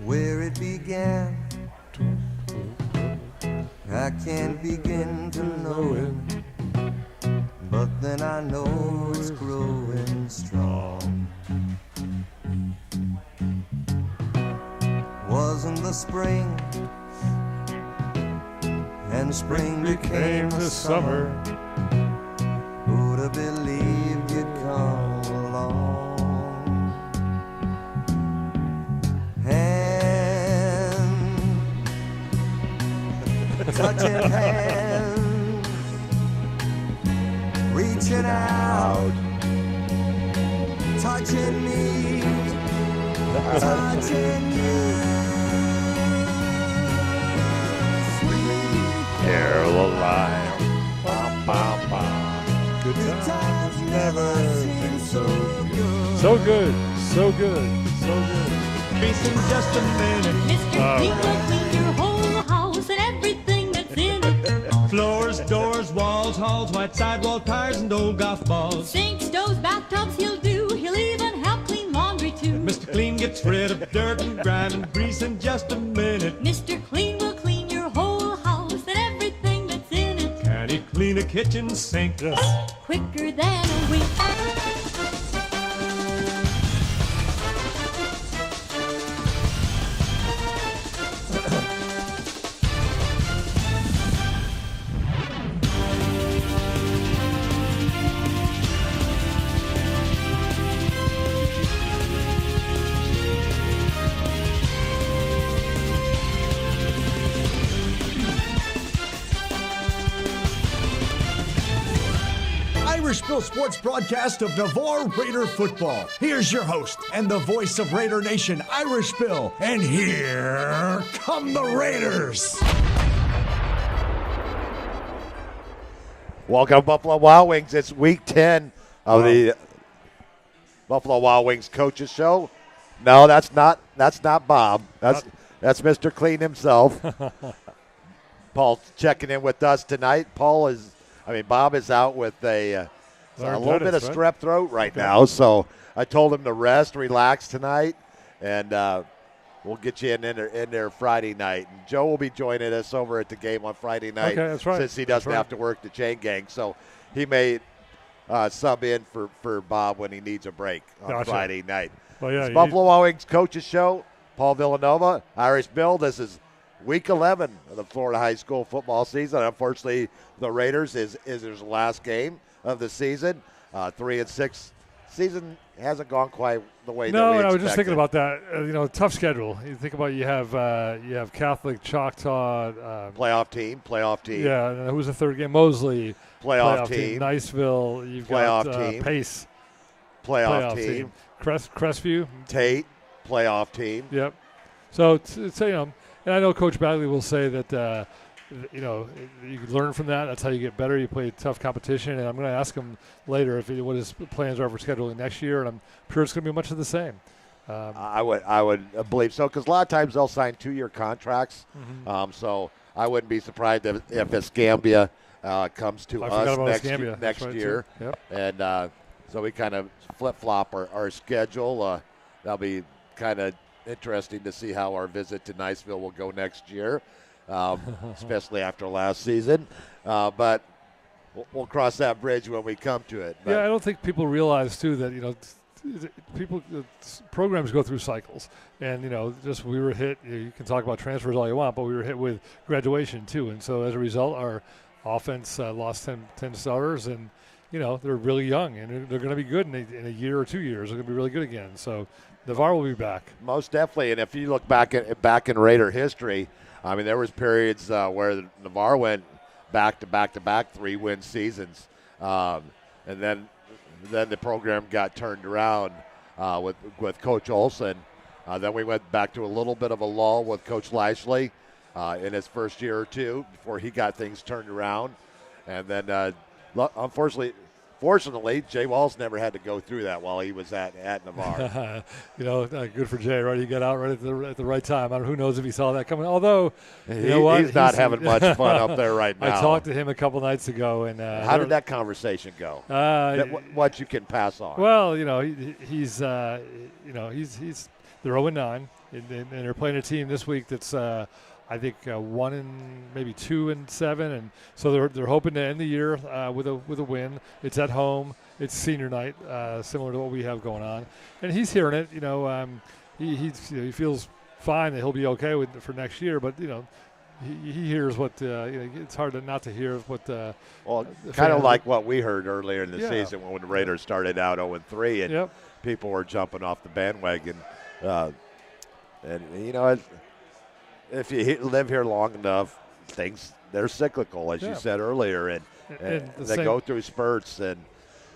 Where it began, I can't begin to know it, but then I know it's growing strong. Wasn't the spring, and spring became the summer. Who'd have believed you'd come along? Touching hands, reaching out, touching me, touching you. Sweet Caroline. Ba, ba, ba. Good times never seem so good. So good, so good, so good. Peace in just a minute. Mr. Clean will clean your whole house and everything that's in it. Floors, doors, walls, halls, white sidewall tires, and old golf balls. Sinks, stoves, bathtubs he'll do. He'll even help clean laundry too. Mr. Clean gets rid of dirt and grime and grease in just a minute. Mr. Clean will clean your whole house and everything that's in it. Can he clean a kitchen sink? Quicker than a wink. Irish Bill Sports broadcast of Navarre Raider football. Here's your host and the voice of Raider Nation, Irish Bill. And here come the Raiders. Welcome, Buffalo Wild Wings. It's week 10 of the Buffalo Wild Wings coaches show. No, that's not Bob. That's Mr. Clean himself. Paul's checking in with us tonight. Bob is out with a little bit of strep throat right now, so I told him to rest, relax tonight, and we'll get you in there Friday night. And Joe will be joining us over at the game on Friday night, since he doesn't have to work the chain gang. So he may sub in for Bob when he needs a break on Friday night. Well, yeah, it's Buffalo Wild Wings coaches show. Paul Villanova, Irish Bill. This is Week 11 of the Florida high school football season. Unfortunately, the Raiders is their last game of the season. 3-6 season hasn't gone quite the way that we expected. No, I was just thinking about that. Tough schedule. You think about you have Catholic, Choctaw, playoff team. Yeah, and who's the third game? Mosley, playoff team. Niceville, you've playoff got team. Pace, playoff team. Crestview, Tate, playoff team. Yep. So and I know Coach Bagley will say that, you can learn from that. That's how you get better. You play tough competition. And I'm going to ask him later what his plans are for scheduling next year. And I'm sure it's going to be much of the same. I would believe so, because a lot of times they'll sign 2-year contracts. Mm-hmm. So I wouldn't be surprised if Escambia comes to us next year. Yep. And so we kind of flip-flop our schedule. That'll be kind of interesting to see how our visit to Niceville will go next year, especially after last season. But we'll cross that bridge when we come to it. But I don't think people realize, too, that, programs go through cycles. And, we were hit. You can talk about transfers all you want, but we were hit with graduation, too. And so as a result, our offense lost 10 starters. And, they're really young, and they're going to be good in a year or 2 years. They're going to be really good again. So Navarre will be back. Most definitely. And if you look back in Raider history, there was periods where Navarre went back to 3-win seasons. And then the program got turned around with Coach Olson. Then we went back to a little bit of a lull with Coach Lashley in his first year or two before he got things turned around. And then, unfortunately, Fortunately, Jay Walls never had to go through that while he was at Navarre. Good for Jay, right? He got out right at the right time. I don't, who knows if he saw that coming. Although, you know what? He's not having much fun up there right now. I talked to him a couple nights ago, and how did that conversation go? What you can pass on? Well, he's they're 0-9, and they're playing a team this week that's I think 1 and maybe 2 and 7, and so they're hoping to end the year with a win. It's at home. It's senior night, similar to what we have going on, and he's hearing it. He feels fine that he'll be okay for next year, but he hears what it's hard not to hear what. Kind of like what we heard earlier in the season when the Raiders started out 0-3, and people were jumping off the bandwagon, if you live here long enough, they're cyclical, as you said earlier, and they go through spurts, and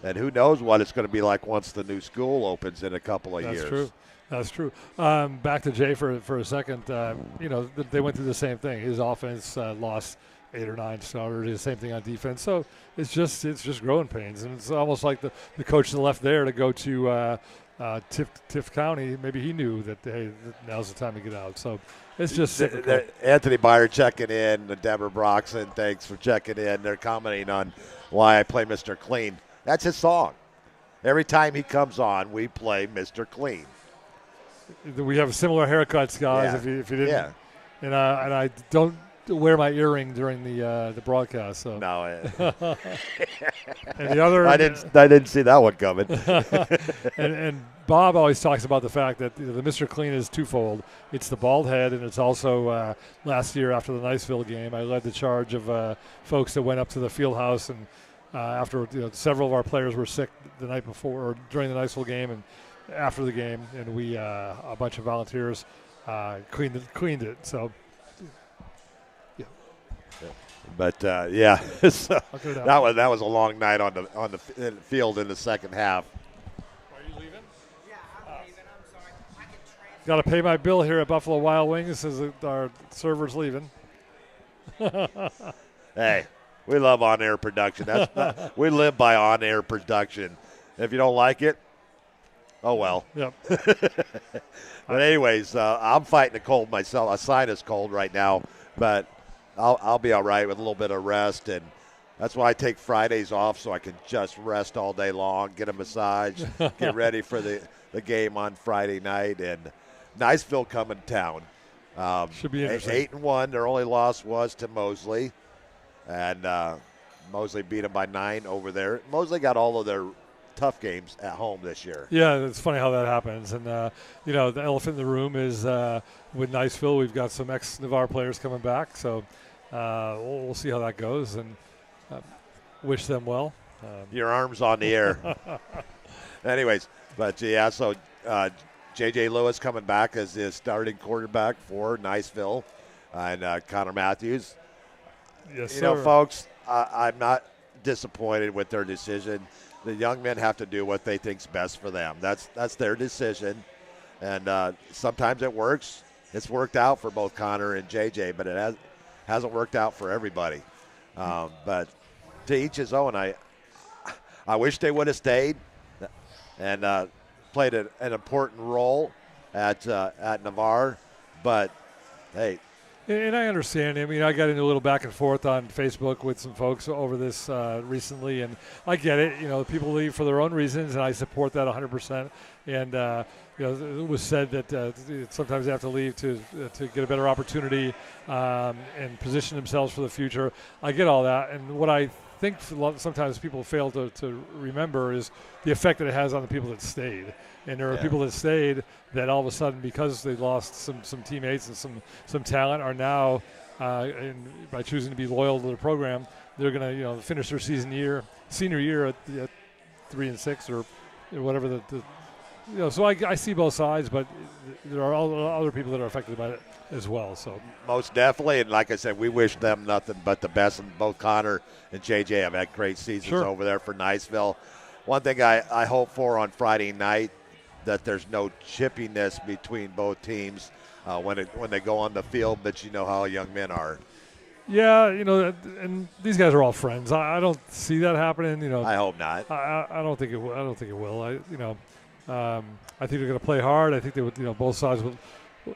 who knows what it's going to be like once the new school opens in a couple of years. That's true. Back to Jay for a second. They went through the same thing. His offense lost 8 or 9 starters. The same thing on defense. So it's just growing pains, and it's almost like the coach that left there to go to Tift County. Maybe he knew that now's the time to get out. So it's just Anthony Byer checking in. Deborah Broxson, thanks for checking in. They're commenting on why I play Mr. Clean. That's his song. Every time he comes on, we play Mr. Clean. We have similar haircuts, guys. Yeah. If you didn't, and I don't wear my earring during the broadcast. So no. And the other, I didn't see that one coming. and Bob always talks about the fact that the Mr. Clean is twofold. It's the bald head, and it's also last year after the Niceville game, I led the charge of folks that went up to the field house, and after several of our players were sick the night before or during the Niceville game, and after the game, and we a bunch of volunteers cleaned it. So. But so that was a long night on the field in the second half. Are you leaving? Yeah, I'm leaving. I'm sorry. Got to pay my bill here at Buffalo Wild Wings as our server's leaving. Hey, we love on-air production. We live by on-air production. If you don't like it, oh well. Yep. But anyways, I'm fighting a cold myself, a sinus cold right now, but I'll be all right with a little bit of rest, and that's why I take Fridays off so I can just rest all day long, get a massage, get ready for the game on Friday night, and Niceville coming to town. Should be interesting. 8-1. Their only loss was to Mosley, and Mosley beat them by 9 over there. Mosley got all of their tough games at home this year. Yeah, it's funny how that happens. And, the elephant in the room is with Niceville, we've got some ex-Navarre players coming back. So we'll see how that goes, and wish them well. Your arm's on the air. Anyways, but, so J.J. Lewis coming back as his starting quarterback for Niceville, and Connor Matthews. Yes, sir. Folks, I'm not disappointed with their decision. The young men have to do what they think's best for them. That's their decision, and sometimes it works. It's worked out for both Connor and JJ, but it hasn't worked out for everybody. But to each his own. I wish they would have stayed and played an important role at Navarre, but hey. And I understand. I mean, I got into a little back and forth on Facebook with some folks over this recently, and I get it. People leave for their own reasons, and I support that 100%. And it was said that sometimes they have to leave to get a better opportunity and position themselves for the future. I get all that, and what I think sometimes people fail to remember is the effect that it has on the people that stayed. And there are people that stayed that all of a sudden, because they lost some teammates and some talent, are now, by choosing to be loyal to the program, they're going to finish their senior year at 3-6 or whatever So I see both sides, but there are other people that are affected by it as well. So most definitely, and like I said, we wish them nothing but the best. And both Connor and JJ have had great seasons over there for Niceville. One thing I hope for on Friday night, that there's no chippiness between both teams when they go on the field, but you know how young men are. Yeah, and these guys are all friends. I don't see that happening. I hope not. I don't think it will. I don't think it will. I think they're going to play hard. I think they would. Both sides would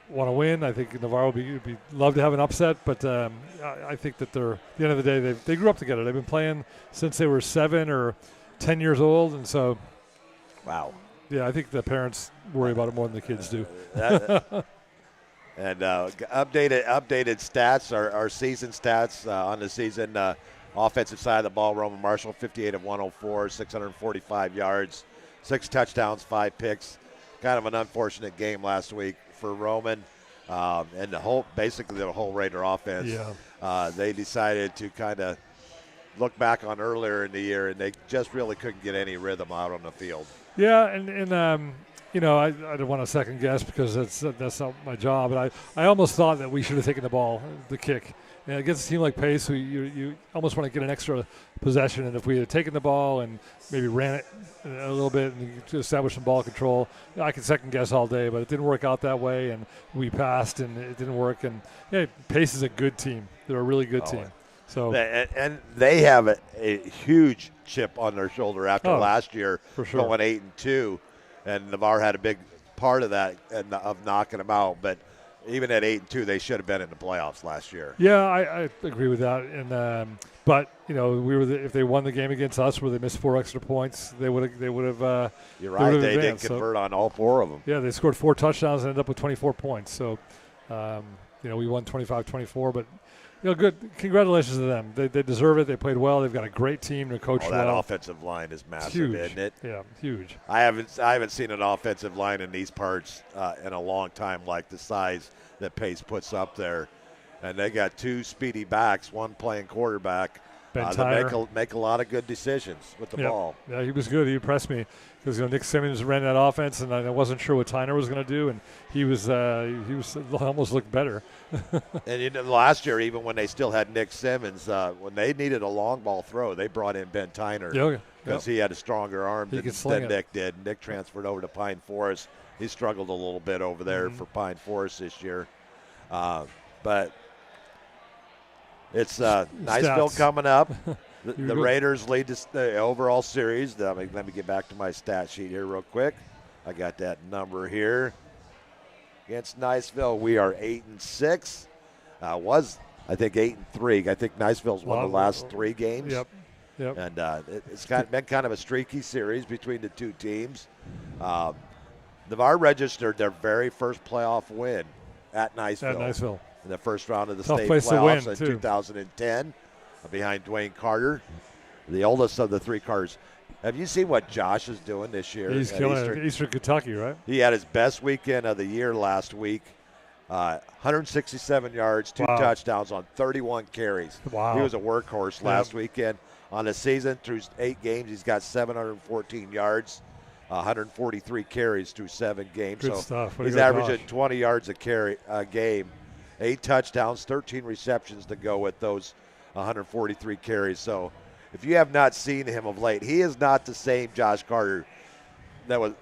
want to win. I think Navarre would be love to have an upset, but I think that at the end of the day, they grew up together. They've been playing since they were 7 or 10 years old, and so. Wow. Yeah, I think the parents worry about it more than the kids do. And updated stats, our season stats on the season. Offensive side of the ball, Roman Marshall, 58 of 104, 645 yards, 6 touchdowns, 5 picks. Kind of an unfortunate game last week for Roman. And basically the whole Raider offense. Yeah. They decided to kind of look back on earlier in the year, and they just really couldn't get any rhythm out on the field. Yeah, and I don't want to second guess because that's not my job, but I almost thought that we should have taken the kick. And against a team like Pace, who you almost want to get an extra possession, and if we had taken the ball and maybe ran it a little bit and to establish some ball control, I could second guess all day, but it didn't work out that way, and we passed, and it didn't work. And yeah, Pace is a good team; they're a really good team. So and they have a huge chip on their shoulder after last year, for sure. going 8-2, and Navarre had a big part of that and of knocking them out. But even at 8-2, they should have been in the playoffs last year. Yeah, I agree with that. And but we were if they won the game against us, where they missed 4 extra points, they would have. You're right. They didn't convert on all 4 of them. Yeah, they scored 4 touchdowns and ended up with 24 points. So, we won 25-24, but. Good. Congratulations to them. They deserve it. They played well. They've got a great team to coach well. That offensive line is massive, isn't it? Yeah, huge. I haven't seen an offensive line in these parts in a long time, like the size that Pace puts up there. And they got 2 speedy backs, one playing quarterback. They make a lot of good decisions with the ball. Yeah, he was good. He impressed me because Nick Simmons ran that offense, and I wasn't sure what Tyner was going to do, and he was almost looked better. And last year, even when they still had Nick Simmons, when they needed a long ball throw, they brought in Ben Tyner because he had a stronger arm than Nick did. Nick transferred over to Pine Forest. He struggled a little bit over there for Pine Forest this year, but. It's Niceville coming up. The Raiders lead the overall series. Let me get back to my stat sheet here real quick. I got that number here. Against Niceville, we are 8-6. Was I think 8-3. I think Niceville's won the last 3 games. Yep. And it's been kind of a streaky series between the 2 teams. Navarre registered their very first playoff win at Niceville. In the first round of the state playoffs in 2010, behind Dwayne Carter, the oldest of the 3 Carters. Have you seen what Josh is doing this year? He's killing Eastern Kentucky, right? He had his best weekend of the year last week. 167 yards, 2 touchdowns on 31 carries. Wow. He was a workhorse last weekend. On the season, through 8 games, he's got 714 yards, 143 carries through 7 games. Good stuff. He's averaging 20 yards a game. 8 touchdowns, 13 receptions to go with those 143 carries. So if you have not seen him of late, he is not the same Josh Carter that was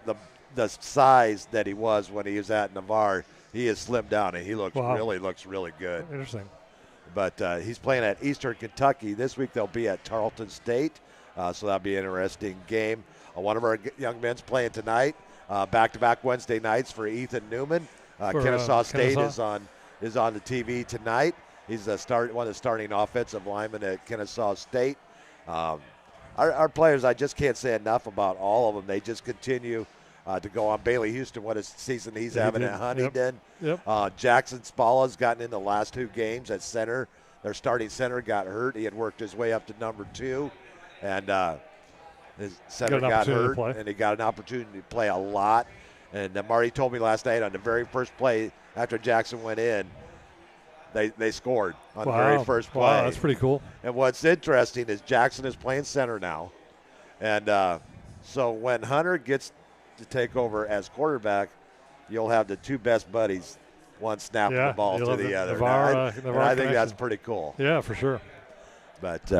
the size that he was when he was at Navarre. He has slimmed down, and he looks really good. Interesting. But he's playing at Eastern Kentucky. This week they'll be at Tarleton State, so that'll be an interesting game. One of our young men's playing tonight, back-to-back Wednesday nights for Ethan Newman. Kennesaw State is on the TV tonight. He's one of the starting offensive linemen at Kennesaw State. Our players, I just can't say enough about all of them. They just continue to go on. Bailey Houston, what a season he's having at Huntington. Yep. Jackson Spala's gotten in the last 2 games at center. Their starting center got hurt. He had worked his way up to number 2, and his center got hurt, and he got an opportunity to play a lot. And Marty told me last night on the very first play after Jackson went in, they scored on the very first play. Wow, that's pretty cool. And what's interesting is Jackson is playing center now. And so when Hunter gets to take over as quarterback, you'll have the 2 best buddies, one snapping the ball to the other. Navarre I think that's pretty cool. Yeah, for sure. But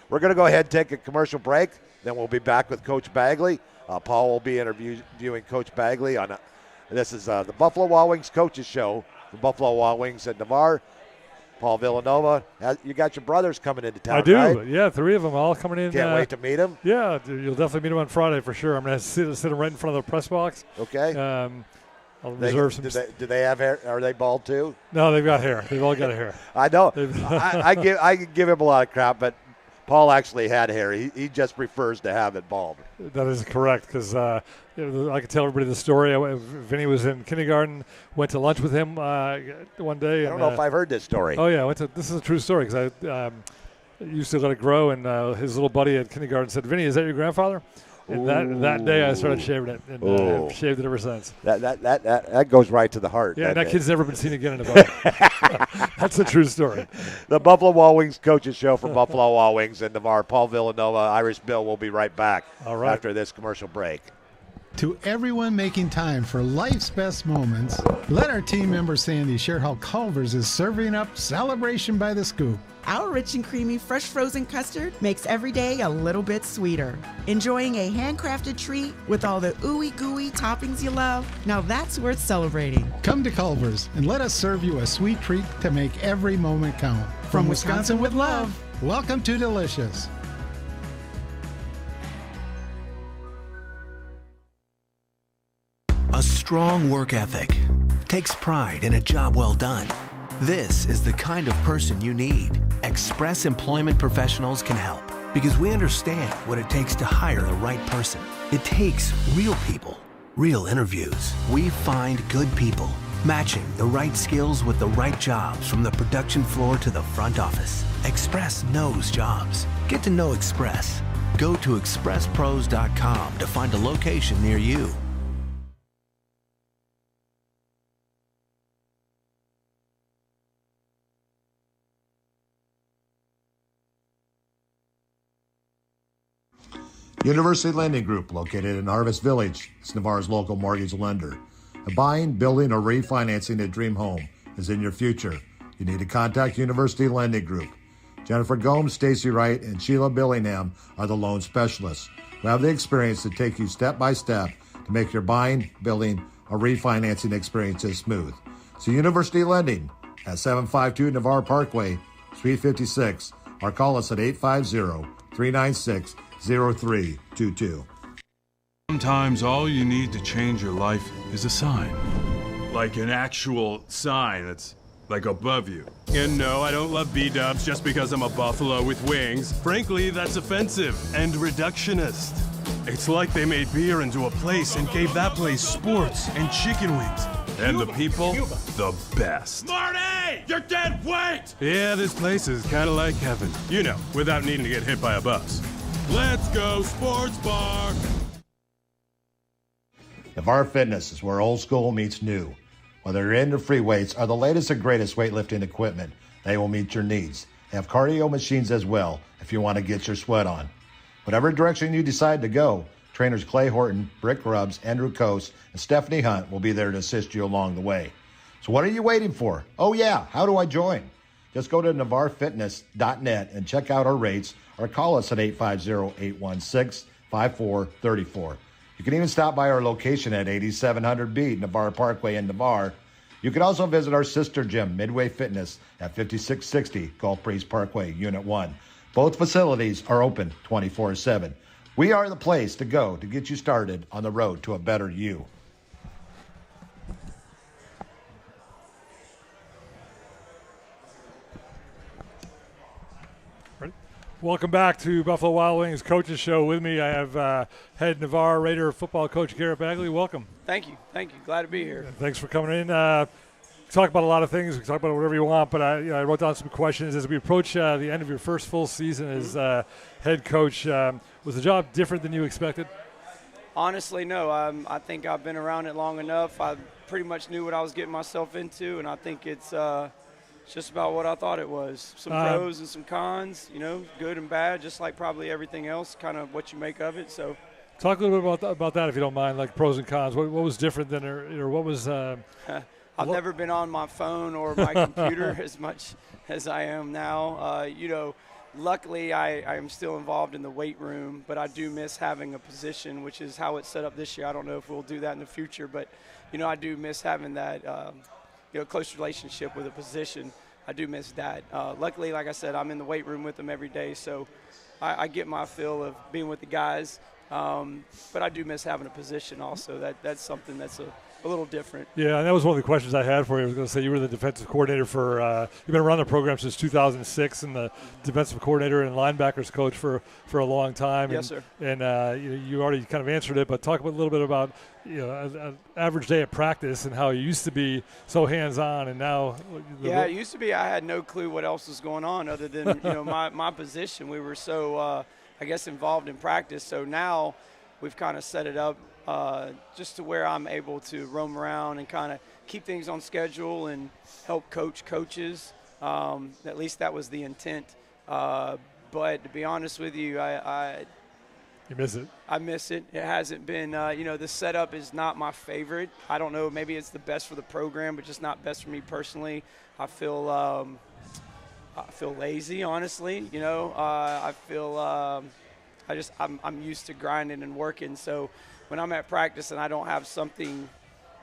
we're going to go ahead and take a commercial break. Then we'll be back with Coach Bagley. Paul will be interviewing Coach Bagley on this is the Buffalo Wild Wings Coaches Show. The Buffalo Wild Wings at Navarre. Paul Villanova, you got your brothers coming into town, I do. right? Yeah, 3 of them all coming in. Can't wait to meet them. Yeah, you'll definitely meet them on Friday for sure. I'm going to sit them right in front of the press box. Okay. I'll reserve some. Do they have hair? Are they bald too? No, they've got hair. They've all got hair. I know. I give him a lot of crap, but Paul actually had hair. He just prefers to have it bald. That is correct, because I can tell everybody the story. Vinny was in kindergarten, went to lunch with him one day. I don't know if I've heard this story. Oh, yeah. This is a true story, because I used to let it grow, and his little buddy at kindergarten said, "Vinny, is that your grandfather?" And that day I started shaving it, and I've shaved it ever since. That goes right to the heart. Yeah, and that kid's never been seen again in about. That's a true story. The Buffalo Wild Wings Coaches Show from Buffalo Wild Wings and Navarre. Paul Villanova, Irish Bill will be right back after this commercial break. To everyone making time for life's best moments, let our team member Sandy share how Culver's is serving up Celebration by the Scoop. Our rich and creamy fresh frozen custard makes every day a little bit sweeter. Enjoying a handcrafted treat with all the ooey gooey toppings you love? Now that's worth celebrating. Come to Culver's and let us serve you a sweet treat to make every moment count. From Wisconsin with love, welcome to Delicious. A strong work ethic takes pride in a job well done. This is the kind of person you need. Express Employment Professionals can help because we understand what it takes to hire the right person. It takes real people, real interviews. We find good people, matching the right skills with the right jobs from the production floor to the front office. Express knows jobs. Get to know Express. Go to expresspros.com to find a location near you. University Lending Group, located in Harvest Village, is Navarre's local mortgage lender. A buying, building, or refinancing a dream home is in your future. You need to contact University Lending Group. Jennifer Gomes, Stacy Wright, and Sheila Billingham are the loan specialists who have the experience to take you step by step to make your buying, building, or refinancing experiences smooth. So University Lending at 752 Navarre Parkway, Suite 56, or call us at 850-396-0322. Sometimes all you need to change your life is a sign. Like an actual sign that's like above you. And no, I don't love B-dubs just because I'm a buffalo with wings. Frankly, that's offensive and reductionist. It's like they made beer into a place and gave that place sports and chicken wings. And the people, the best. Marty! You're dead weight! Yeah, this place is kind of like heaven. You know, without needing to get hit by a bus. Let's go sports bar! Navarre Fitness is where old school meets new. Whether you're into free weights or the latest and greatest weightlifting equipment, they will meet your needs. They have cardio machines as well if you want to get your sweat on. Whatever direction you decide to go, trainers Clay Horton, Brick Grubbs, Andrew Coase, and Stephanie Hunt will be there to assist you along the way. So what are you waiting for? Oh yeah, how do I join? Just go to navarrefitness.net and check out our rates or call us at 850-816-5434. You can even stop by our location at 8700B Navarre Parkway in Navarre. You can also visit our sister gym, Midway Fitness, at 5660 Gulf Breeze Parkway, Unit 1. Both facilities are open 24/7. We are the place to go to get you started on the road to a better you. Welcome back to Buffalo Wild Wings Coaches Show. With me, I have head Navarre Raider football coach Garrett Bagley. Welcome. Thank you. Glad to be here. Thanks for coming in. Talk about a lot of things. We can talk about whatever you want, but I wrote down some questions as we approach the end of your first full season as head coach. Was the job different than you expected? Honestly, no. I think I've been around it long enough. I pretty much knew what I was getting myself into, and I think it's just about what I thought it was. Some pros and some cons, good and bad, just like probably everything else, kind of what you make of it. So, talk a little bit about that if you don't mind, like pros and cons. What was different than, or what was? I've never been on my phone or my computer as much as I am now. Luckily, I am still involved in the weight room, but I do miss having a position, which is how it's set up this year. I don't know if we'll do that in the future, but, I do miss having that, close relationship with a position. I do miss Dad. Luckily, like I said, I'm in the weight room with him every day, so I get my fill of being with the guys. But I do miss having a position also. That's something that's a little different. Yeah, and that was one of the questions I had for you. I was going to say you were the defensive coordinator for you've been around the program since 2006 and the defensive coordinator and linebackers coach for a long time. Yes, sir. And you already kind of answered it, but talk a little bit about an average day at practice and how it used to be so hands-on and now. It used to be I had no clue what else was going on other than my position. We were so I guess involved in practice. So now we've kind of set it up just to where I'm able to roam around and kind of keep things on schedule and help coach coaches. At least that was the intent. But to be honest with you, you miss it. I miss it. It hasn't been, the setup is not my favorite. I don't know, maybe it's the best for the program, but just not best for me personally. I feel lazy, honestly. I feel I'm used to grinding and working. So when I'm at practice and I don't have something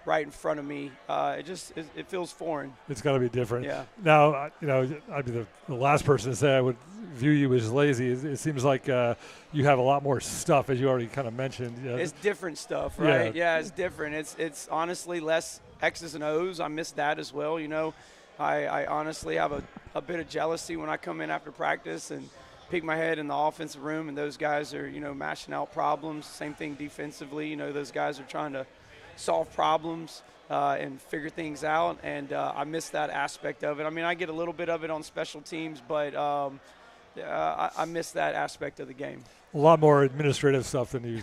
right in front of me, it feels foreign. It's got to be different. Yeah. Now, I'd be the last person to say I would view you as lazy. It seems like you have a lot more stuff, as you already kind of mentioned. It's different stuff, right? Yeah, it's different. It's honestly less X's and O's. I miss that as well. I honestly have a bit of jealousy when I come in after practice and peek my head in the offensive room and those guys are, mashing out problems. Same thing defensively. Those guys are trying to solve problems and figure things out, and I miss that aspect of it. I mean, I get a little bit of it on special teams, but I miss that aspect of the game. A lot more administrative stuff than you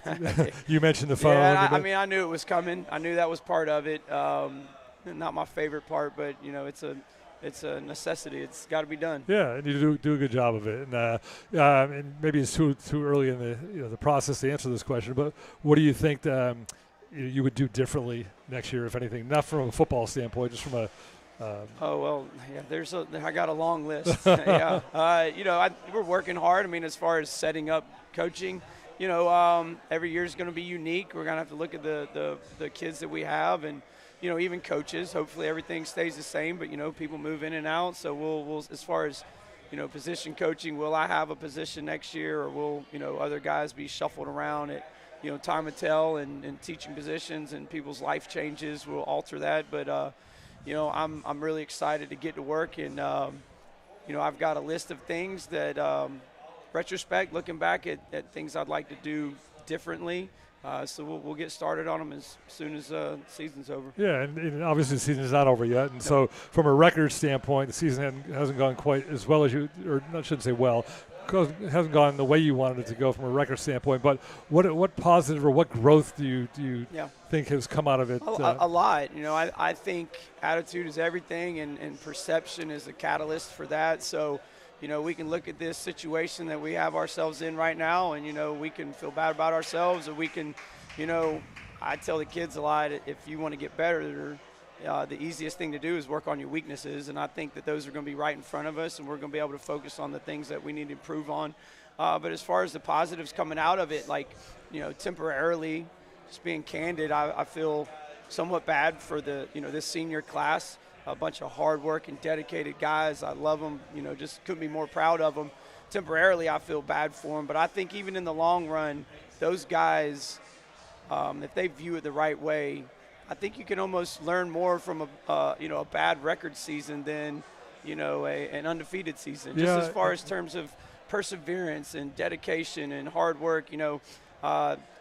you mentioned the phone. Yeah, I knew it was coming. I knew that was part of it. Not my favorite part, but it's a necessity. It's got to be done. Yeah, and you do a good job of it. And maybe it's too early in the process to answer this question, but what do you think you would do differently next year, if anything? Not from a football standpoint, just from a I got a long list. Yeah, we're working hard. I mean, as far as setting up coaching, every year is going to be unique. We're going to have to look at the kids that we have, and even coaches. Hopefully, everything stays the same. But people move in and out. So we'll as far as position coaching, will I have a position next year, or will other guys be shuffled around at time will tell, and teaching positions and people's life changes will alter that. But I'm really excited to get to work, and I've got a list of things that retrospect, looking back at things I'd like to do differently. So we'll get started on them as soon as the season's over. Yeah, and obviously the season's not over yet. And so from a record standpoint, the season hasn't gone quite as well as I shouldn't say well, because it hasn't gone the way you wanted it to go from a record standpoint. But what positive or what growth do you think has come out of it? A lot. I think attitude is everything, and perception is a catalyst for that. So, we can look at this situation that we have ourselves in right now, and, we can feel bad about ourselves, or we can, I tell the kids a lot, if you want to get better, the easiest thing to do is work on your weaknesses, and I think that those are going to be right in front of us, and we're going to be able to focus on the things that we need to improve on. But as far as the positives coming out of it, temporarily, just being candid, I feel somewhat bad for this senior class. A bunch of hard-working, dedicated guys. I love them. Just couldn't be more proud of them. Temporarily, I feel bad for them. But I think even in the long run, those guys, if they view it the right way, I think you can almost learn more from a bad record season than an undefeated season. Just as far as terms of perseverance and dedication and hard work.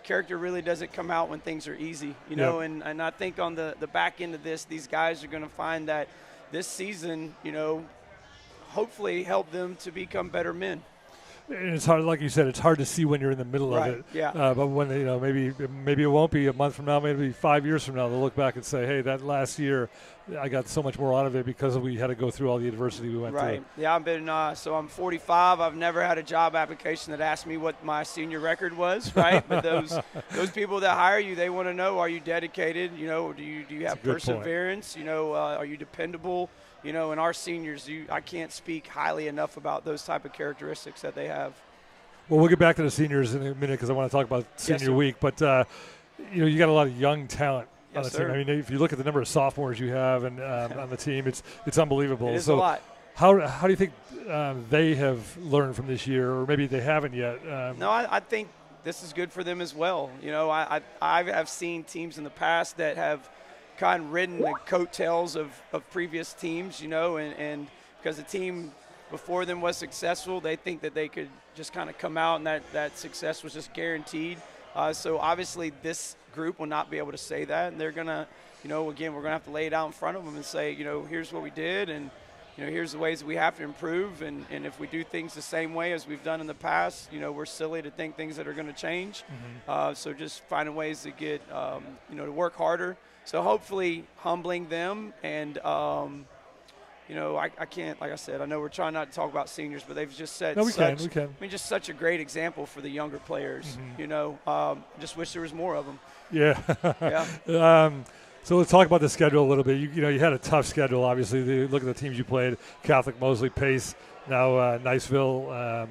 Character really doesn't come out when things are easy, and I think on the back end of this, these guys are going to find that this season, hopefully help them to become better men. And it's hard, like you said, it's hard to see when you're in the middle of it. Yeah. But when maybe it won't be a month from now, maybe 5 years from now, they'll look back and say, "Hey, that last year, I got so much more out of it because we had to go through all the adversity we went through." Right. Yeah, I've been. So I'm 45. I've never had a job application that asked me what my senior record was. Right. But those people that hire you, they want to know: are you dedicated? Do you have perseverance? Are you dependable? And our seniors, I can't speak highly enough about those type of characteristics that they have. Well, we'll get back to the seniors in a minute because I want to talk about senior week. But, you got a lot of young talent on the team. I mean, if you look at the number of sophomores you have and on the team, it's unbelievable. It is a lot. How do you think they have learned from this year, or maybe they haven't yet? No, I think this is good for them as well. You know, I've seen teams in the past that have kind of ridden the coattails of previous teams, you know, and because the team before them was successful, they think that they could just kind of come out and that success was just guaranteed. So obviously this group will not be able to say that, and they're going to, you know, again, we're going to have to lay it out in front of them and say, you know, here's what we did, and, you know, here's the ways that we have to improve, and if we do things the same way as we've done in the past, you know, we're silly to think things that are going to change. So just finding ways to get, you know, to work harder. So hopefully humbling them, and, you know, I can't, like I said, I know we're trying not to talk about seniors, but they've just set we can. I mean, just such a great example for the younger players, you know. Just wish there was more of them. Yeah. Yeah. So let's talk about the schedule a little bit. You know, you had a tough schedule, obviously. Look at the teams you played: Catholic, Mosley, Pace, now Niceville.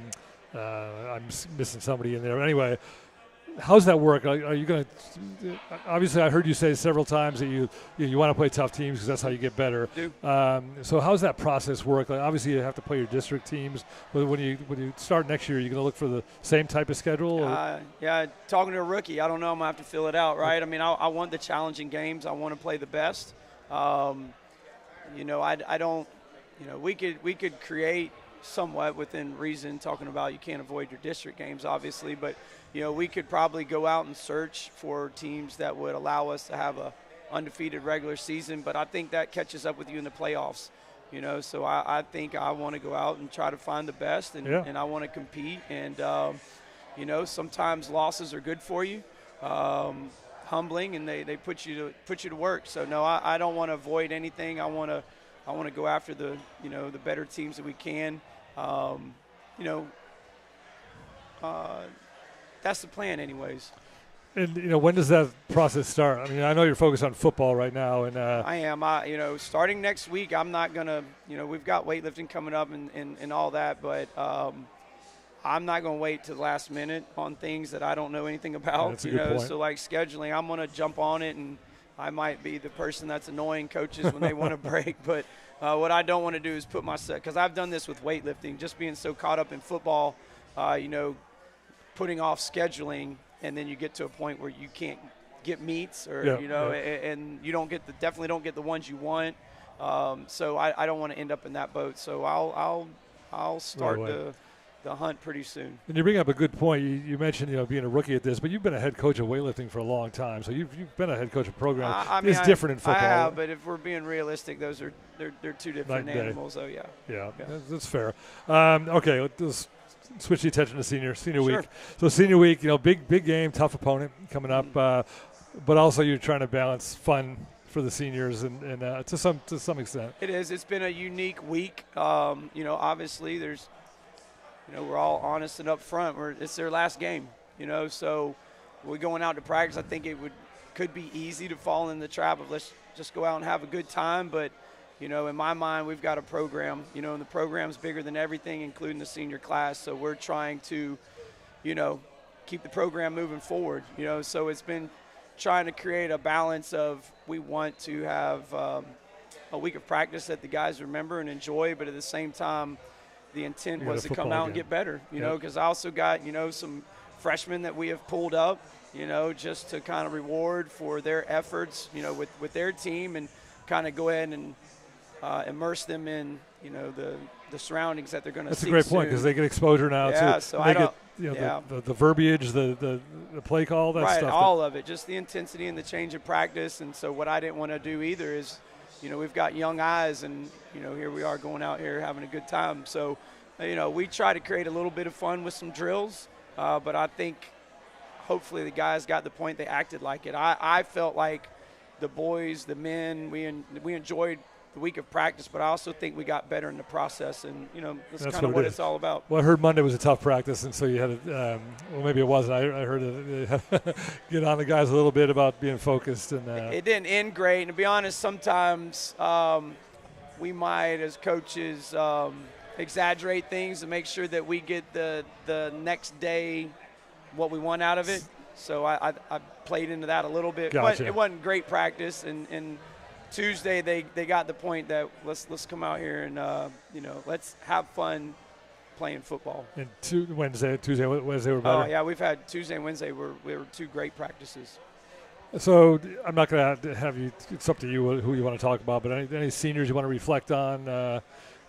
I'm missing somebody in there. Anyway, how's that work? Are you going to – obviously, I heard you say several times that you want to play tough teams because that's how you get better. Do. So how's that process work? Like, obviously, you have to play your district teams. But when you start next year, are you going to look for the same type of schedule? Yeah, talking to a rookie, I don't know. I'm going to have to fill it out, right? I mean, I want the challenging games. I want to play the best. You know, I don't – you know, we could create somewhat within reason, talking about you can't avoid your district games, obviously, but – you know, we could probably go out and search for teams that would allow us to have a undefeated regular season, but I think that catches up with you in the playoffs, you know. So I think I want to go out and try to find the best, and I want to compete. And, you know, sometimes losses are good for you, humbling, and they put you to work. So, no, I don't want to avoid anything. I want to go after the, you know, the better teams that we can, you know. That's the plan anyways. And, you know, when does that process start? I mean, I know you're focused on football right now. And I am. You know, starting next week, I'm not going to, you know, we've got weightlifting coming up and all that, but I'm not going to wait to the last minute on things that I don't know anything about. That's a you good know, point. So like scheduling, I'm going to jump on it, and I might be the person that's annoying coaches when they want to break. But what I don't want to do is put myself, because I've done this with weightlifting, just being so caught up in football, you know, putting off scheduling, and then you get to a point where you can't get meets, or you know, and you don't get definitely don't get the ones you want. So I don't want to end up in that boat. So I'll start the hunt pretty soon. And you bring up a good point. You mentioned, you know, being a rookie at this, but you've been a head coach of weightlifting for a long time. So you've been a head coach of program. I mean, it's different in football. I have, but if we're being realistic, those are they're two different animals. So yeah, that's fair. Okay, let's switch the attention to senior week. So senior week, you know, big game, tough opponent coming up, but also you're trying to balance fun for the seniors and to some extent. It is. It's been a unique week. You know, obviously there's, you know, we're all honest and upfront. It's their last game. You know, so we're going out to practice. I think it could be easy to fall in the trap of let's just go out and have a good time, but. You know, in my mind, we've got a program, you know, and the program's bigger than everything, including the senior class. So we're trying to, you know, keep the program moving forward, you know. So it's been trying to create a balance of we want to have a week of practice that the guys remember and enjoy, but at the same time, the intent was to come out and get better, you know, because I also got, you know, some freshmen that we have pulled up, you know, just to kind of reward for their efforts, you know, with their team, and kind of go ahead and immerse them in, you know, the surroundings that they're going to see. That's a great point, because they get exposure now too. So I don't. You know, the verbiage, the play call, that stuff. Right, all of it, just the intensity and the change of practice. And so what I didn't want to do either is, you know, we've got young eyes, and, you know, here we are going out here having a good time. So, you know, we try to create a little bit of fun with some drills, but I think hopefully the guys got the point. They acted like it. I felt like the boys, the men, we enjoyed the week of practice, but I also think we got better in the process, and, you know, that's kind of what it's all about. Well, I heard Monday was a tough practice, and so you had to, well, maybe it wasn't. I heard it get on the guys a little bit about being focused. And it didn't end great, and to be honest, sometimes we might, as coaches, exaggerate things to make sure that we get the next day what we want out of it. So I played into that a little bit. Gotcha. But it wasn't great practice, and Tuesday they got the point that let's come out here and let's have fun playing football. And Tuesday, Wednesday were better. Oh yeah, we've had Tuesday and Wednesday were two great practices. So I'm not going to have you. It's up to you who you want to talk about. But any seniors you want to reflect on?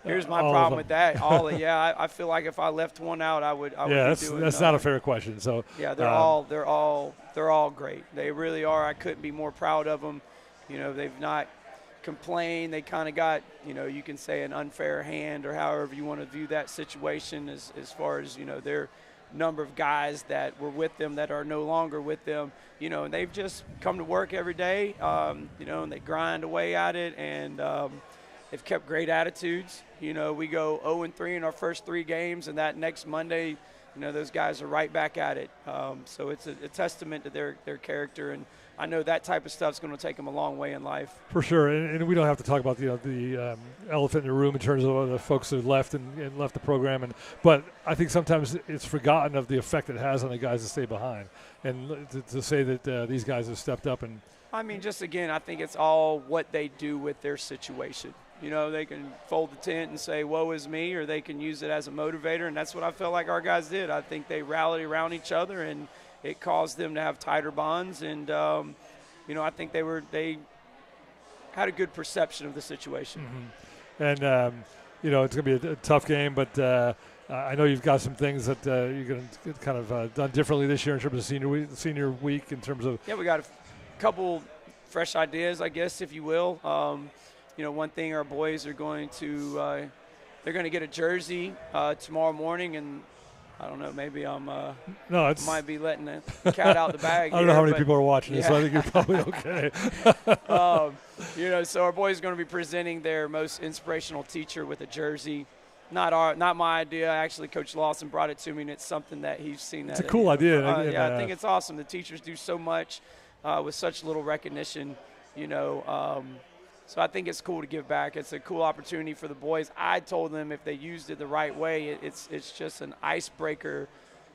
Here's my problem with that. I feel like if I left one out, I would. Yeah, that's not a fair question. So yeah, they're all great. They really are. I couldn't be more proud of them. They've not complained. They kind of got, you can say an unfair hand or however you want to view that situation as far as their number of guys that were with them that are no longer with them. And they've just come to work every day. And they grind away at it and. They've kept great attitudes. We go 0-3 in our first 3 games, and that next Monday, those guys are right back at it. So it's a testament to their character, and I know that type of stuff's going to take them a long way in life. For sure, and we don't have to talk about the elephant in the room in terms of the folks who left and left the program, but I think sometimes it's forgotten of the effect it has on the guys that stay behind, and to say that these guys have stepped up and. I mean, just again, I think it's all what they do with their situation. They can fold the tent and say, woe is me, or they can use it as a motivator, and that's what I felt like our guys did. I think they rallied around each other, and it caused them to have tighter bonds, and, I think they had a good perception of the situation. Mm-hmm. And, it's going to be a tough game, but I know you've got some things that you're going to kind of done differently this year in terms of senior week in terms of – Yeah, we got a couple fresh ideas, I guess, if you will. One thing our boys are going to they're going to get a jersey tomorrow morning, and I don't know, maybe might be letting the cat out the bag. I don't know how many people are watching this, so I think you're probably okay. So our boys are going to be presenting their most inspirational teacher with a jersey. Not my idea. Actually, Coach Lawson brought it to me, and it's something that he's seen. It's a cool idea. I think it's awesome. The teachers do so much with such little recognition, So I think it's cool to give back. It's a cool opportunity for the boys. I told them if they used it the right way, it's just an icebreaker,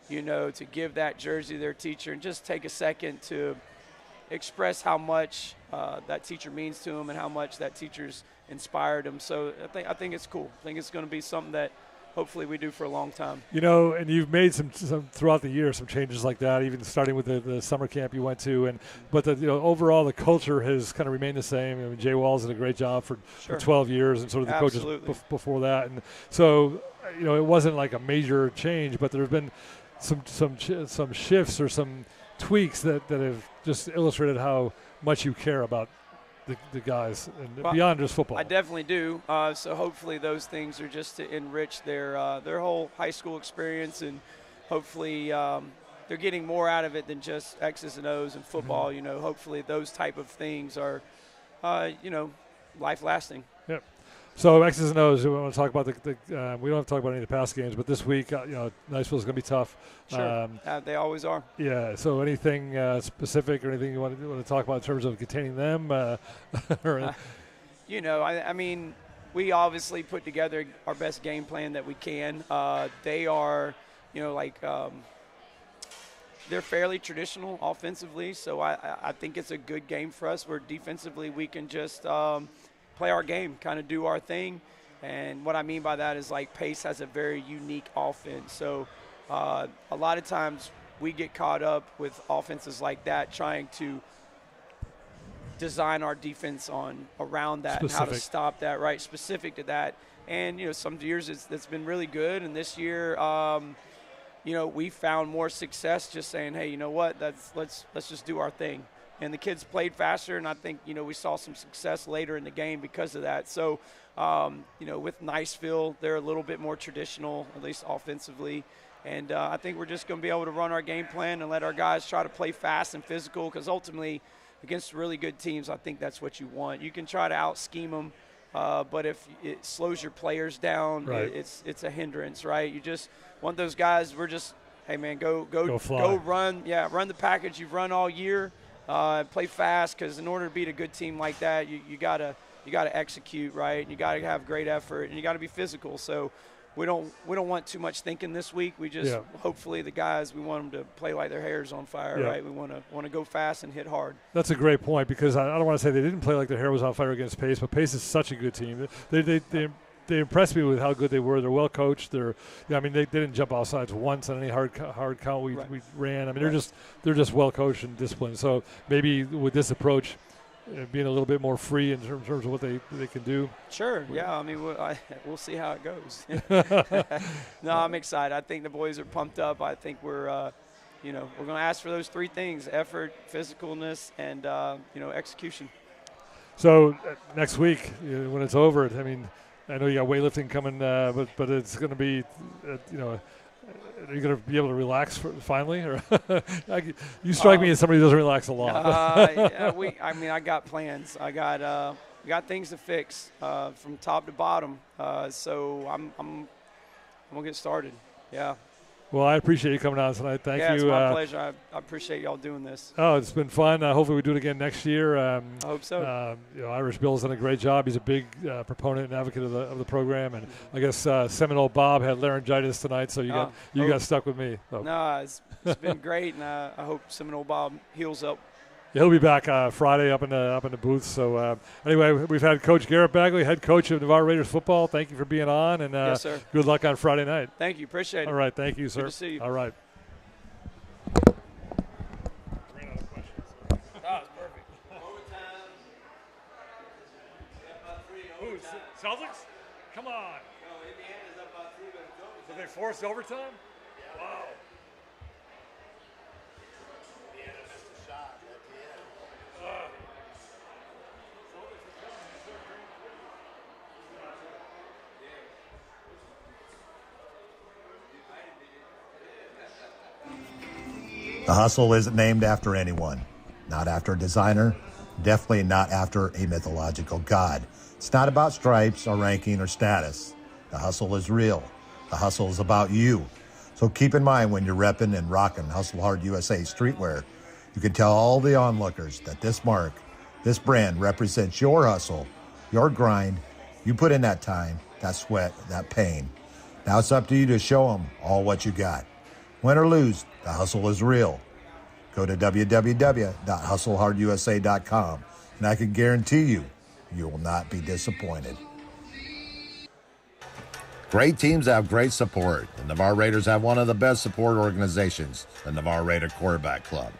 to give that jersey to their teacher and just take a second to express how much that teacher means to them and how much that teacher's inspired them. So I think it's cool. I think it's going to be something that hopefully we do for a long time. And you've made some throughout the year some changes like that, even starting with the summer camp you went to, but overall the culture has kind of remained the same. I mean, Jay Walls did a great job for 12 years, and sort of the coaches before that, and so it wasn't like a major change, but there's been some shifts or some tweaks that have just illustrated how much you care about the guys and beyond just football. I definitely do. So hopefully those things are just to enrich their whole high school experience, and hopefully they're getting more out of it than just X's and O's and football. Mm-hmm. Hopefully those type of things are, life lasting. Yep. So X's and O's. We want to talk about we don't have to talk about any of the past games, but this week, Niceville's going to be tough. Sure. They always are. Yeah. So anything specific or anything you want to talk about in terms of containing them? I mean, we obviously put together our best game plan that we can. They are, they're fairly traditional offensively, so I think it's a good game for us where defensively we can just play our game, kind of do our thing. And what I mean by that is, like, Pace has a very unique offense. So a lot of times we get caught up with offenses like that trying to design our defense around that and how to stop that, right, specific to that. And, some years it's been really good. And this year, we found more success just saying, hey, you know what, let's just do our thing. And the kids played faster, and I think, we saw some success later in the game because of that. So, with Niceville, they're a little bit more traditional, at least offensively. And I think we're just going to be able to run our game plan and let our guys try to play fast and physical, because ultimately against really good teams, I think that's what you want. You can try to out-scheme them, but if it slows your players down, right, it's a hindrance, right? You just want those guys, we're just, hey, man, go run. Yeah, run the package you've run all year. Play fast, because in order to beat a good team like that, you gotta execute, right? You gotta have great effort, and you gotta be physical. So we don't want too much thinking this week. We just hopefully the guys, we want them to play like their hair's on fire, right? We want to go fast and hit hard. That's a great point, because I don't want to say they didn't play like their hair was on fire against Pace, but Pace is such a good team. They impressed me with how good they were. They're well coached. They didn't jump off sides once on any hard count we ran. I mean, they're just well coached and disciplined. So maybe with this approach, being a little bit more free in terms of what they can do. Sure, yeah. I mean, we'll see how it goes. No, I'm excited. I think the boys are pumped up. I think we're going to ask for those three things: effort, physicalness, and execution. So next week, when it's over, I mean, I know you got weightlifting coming, but it's going to be, are you going to be able to relax finally? Or you strike me as somebody who doesn't relax a lot. I got plans. I got things to fix from top to bottom. So I'm gonna get started. Yeah. Well, I appreciate you coming on tonight. Thank you. Yeah, it's my pleasure. I appreciate y'all doing this. Oh, it's been fun. Hopefully we do it again next year. I hope so. Irish Bill's done a great job. He's a big proponent and advocate of the program. And I guess Seminole Bob had laryngitis tonight, so you got stuck with me. So. No, it's been great, and I hope Seminole Bob heals up. He'll be back Friday up in the booth. So anyway, we've had Coach Garrett Bagley, head coach of Navarre Raiders football. Thank you for being on, and yes, sir. Good luck on Friday night. Thank you. Appreciate it. All right. Thank you, sir. Good to see you. All right. Ran out of questions. Oh, it's perfect. Overtime. Who? Celtics? Come on. No, Indiana's up by 3, but it's overtime. Did they force overtime? Yeah. Wow. The Hustle isn't named after anyone, not after a designer, definitely not after a mythological god. It's not about stripes or ranking or status. The Hustle is real. The Hustle is about you. So keep in mind when you're repping and rocking Hustle Hard USA streetwear, you can tell all the onlookers that this mark, this brand represents your hustle, your grind. You put in that time, that sweat, that pain. Now it's up to you to show them all what you got. Win or lose, the hustle is real. Go to www.hustlehardusa.com, and I can guarantee you, you will not be disappointed. Great teams have great support. The Navarre Raiders have one of the best support organizations, the Navarre Raider Quarterback Club.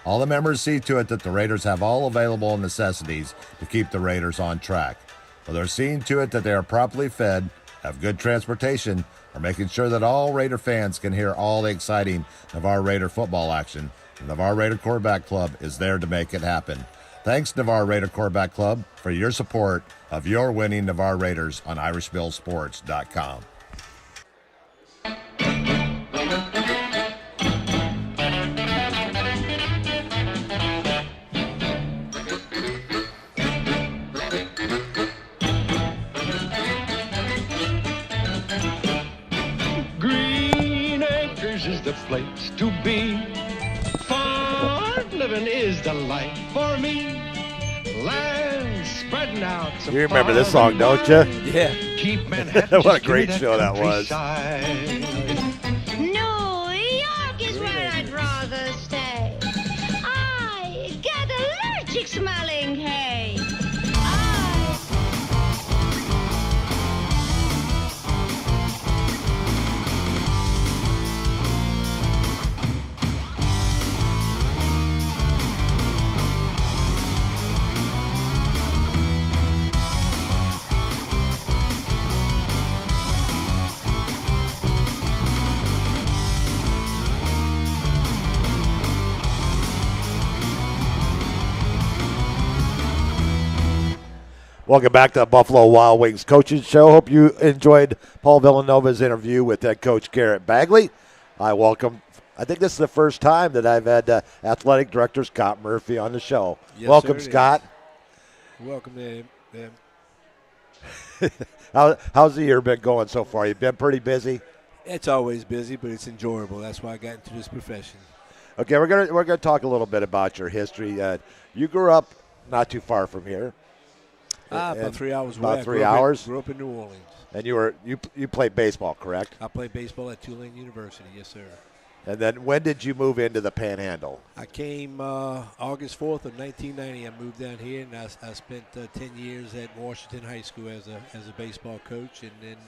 All the members see to it that the Raiders have all available necessities to keep the Raiders on track. Well, they're seeing to it that they are properly fed, have good transportation, are making sure that all Raider fans can hear all the exciting Navarre Raider football action. The Navarre Raider Quarterback Club is there to make it happen. Thanks, Navarre Raider Quarterback Club, for your support of your winning Navarre Raiders on IrishBillSports.com. Place to be. Farm living is the life for me. Land spreading out. You remember this song, don't you? Yeah. Keep Manhattan. What a great show that was. New York is where I'd rather stay. I get allergic smelling hay. Welcome back to the Buffalo Wild Wings Coaches Show. Hope you enjoyed Paul Villanova's interview with head coach Garrett Bagley. I think this is the first time that I've had athletic director Scott Murphy on the show. Yes, welcome, sir, Scott. Welcome to him. How's the year been going so far? You've been pretty busy? It's always busy, but it's enjoyable. That's why I got into this profession. Okay, we're gonna talk a little bit about your history. You grew up not too far from here. About 3 hours away. About 3 hours? Grew up in New Orleans. And you played baseball, correct? I played baseball at Tulane University, yes, sir. And then when did you move into the Panhandle? I came August 4th of 1990. I moved down here, and I spent 10 years at Washington High School as a baseball coach. And then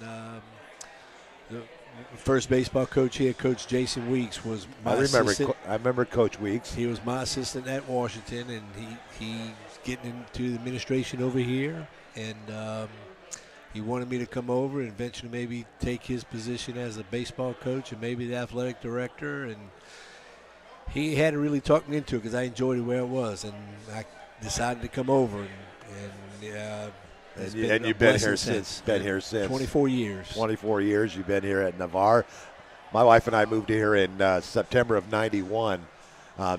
the first baseball coach here, Coach Jason Weeks, was my assistant. I remember Coach Weeks. He was my assistant at Washington, and he's getting into the administration over here. And he wanted me to come over and eventually maybe take his position as a baseball coach and maybe the athletic director. And he hadn't really talked me into it because I enjoyed it where it was. And I decided to come over. And you've been here since. 24 years. 24 years you've been here at Navarre. My wife and I moved here in September of '91.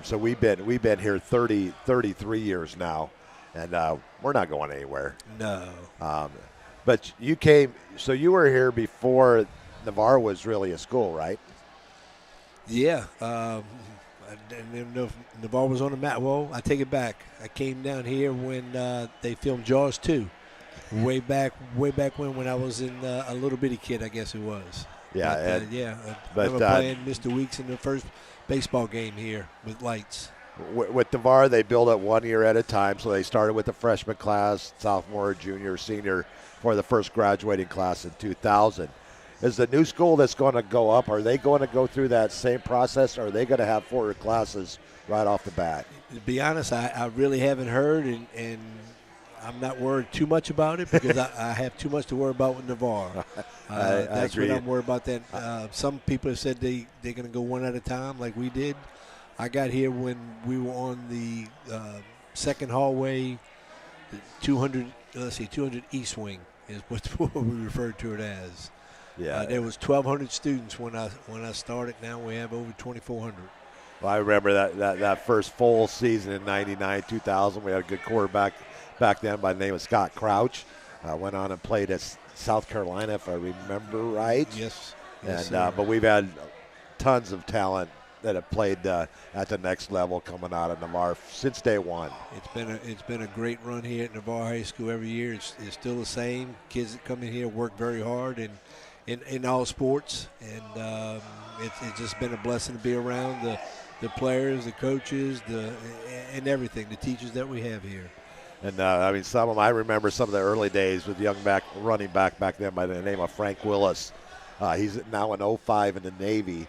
So we've been here 33 years now. And we're not going anywhere. No. But you came, so you were here before Navarre was really a school, right? Yeah. I didn't even know if Navarre was on the map. Well, I take it back. I came down here when they filmed Jaws 2. Way back when I was in a little bitty kid, I guess it was. Yeah. I remember playing Mr. Weeks in the first baseball game here with lights. With Navarre, they build it 1 year at a time. So they started with the freshman class, sophomore, junior, senior, for the first graduating class in 2000. Is the new school that's going to go up, are they going to go through that same process, or are they going to have 4 classes right off the bat? To be honest, I really haven't heard, and I'm not worried too much about it because I have too much to worry about with Navarre. That's what I'm worried about. That some people have said they're going to go one at a time like we did. I got here when we were on the second hallway, the 200 East Wing is what we referred to it as. Yeah. There was 1,200 students when I started. Now we have over 2,400. Well, I remember that first full season in '99, 2000. We had a good quarterback back then by the name of Scott Crouch. Went on and played at South Carolina, if I remember right. Yes. But we've had tons of talent that have played at the next level coming out of Navarre since day one. It's been a great run here at Navarre High School every year. It's still the same. Kids that come in here work very hard in all sports, and it's just been a blessing to be around the players, the coaches, and everything, the teachers that we have here. And I remember some of the early days with young running back then by the name of Frank Willis. He's now in 05 in the Navy.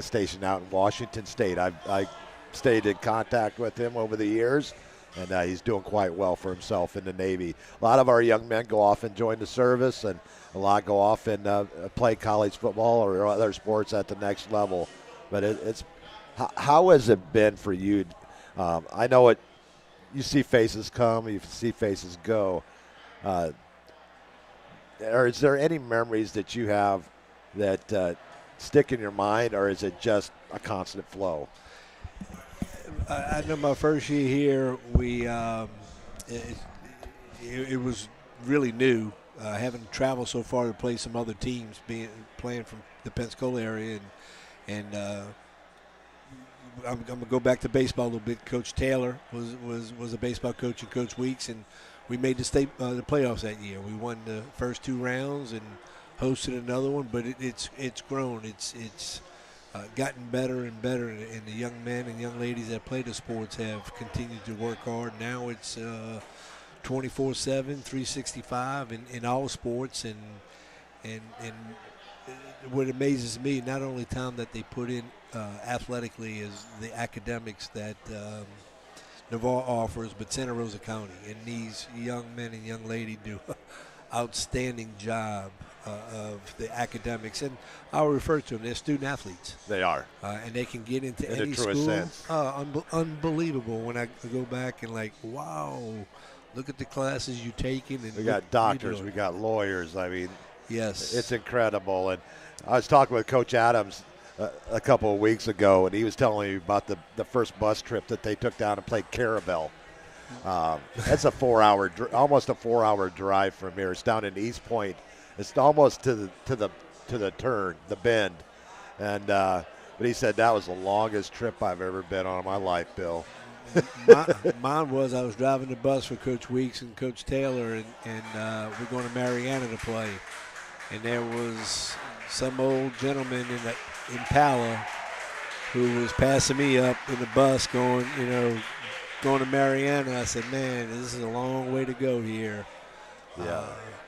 Stationed out in Washington State. I stayed in contact with him over the years, and he's doing quite well for himself in the Navy. A lot of our young men go off and join the service, and a lot go off and play college football or other sports at the next level. But how has it been for you? I know you see faces come, you see faces go. Or is there any memories that you have that stick in your mind, or is it just a constant flow? I know my first year here, it was really new, having traveled so far to play some other teams, playing from the Pensacola area, and I'm going to go back to baseball a little bit. Coach Taylor was a baseball coach, and Coach Weeks, and we made the playoffs that year. We won the first 2 rounds and hosted another one, but it's grown. It's gotten better and better, and the young men and young ladies that play the sports have continued to work hard. Now it's 24/7, 365 in all sports, and what amazes me, not only time that they put in athletically, is the academics that Navarre offers, but Santa Rosa County, and these young men and young ladies do outstanding job of the academics, and I'll refer to them. They're student athletes. They are, and they can get into in any the truest school. Sense. Unbelievable when I go back and wow, look at the classes you're taking. And we got doctors, we got lawyers. I mean, yes, it's incredible. And I was talking with Coach Adams a couple of weeks ago, and he was telling me about the first bus trip that they took down and played Carabel. That's a 4-hour, almost a 4-hour drive from here. It's down in East Point. It's almost to the turn, the bend, and but he said that was the longest trip I've ever been on in my life, Bill. Mine was I was driving the bus for Coach Weeks and Coach Taylor, and we're going to Mariana to play. And there was some old gentleman in the Impala who was passing me up in the bus going to Mariana. I said, man, this is a long way to go here. Yeah.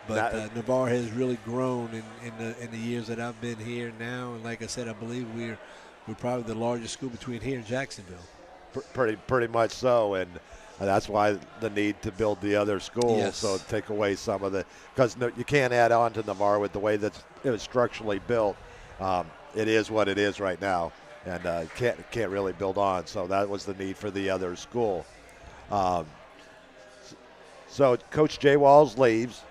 But Navarre has really grown in the years that I've been here now. And like I said, I believe we're probably the largest school between here and Jacksonville. Pretty much so, and that's why the need to build the other schools. Yes. So take away some of because you can't add on to Navarre with the way that it was structurally built. It is what it is right now, and can't really build on. So that was the need for the other school. So Coach Jay Walls leaves.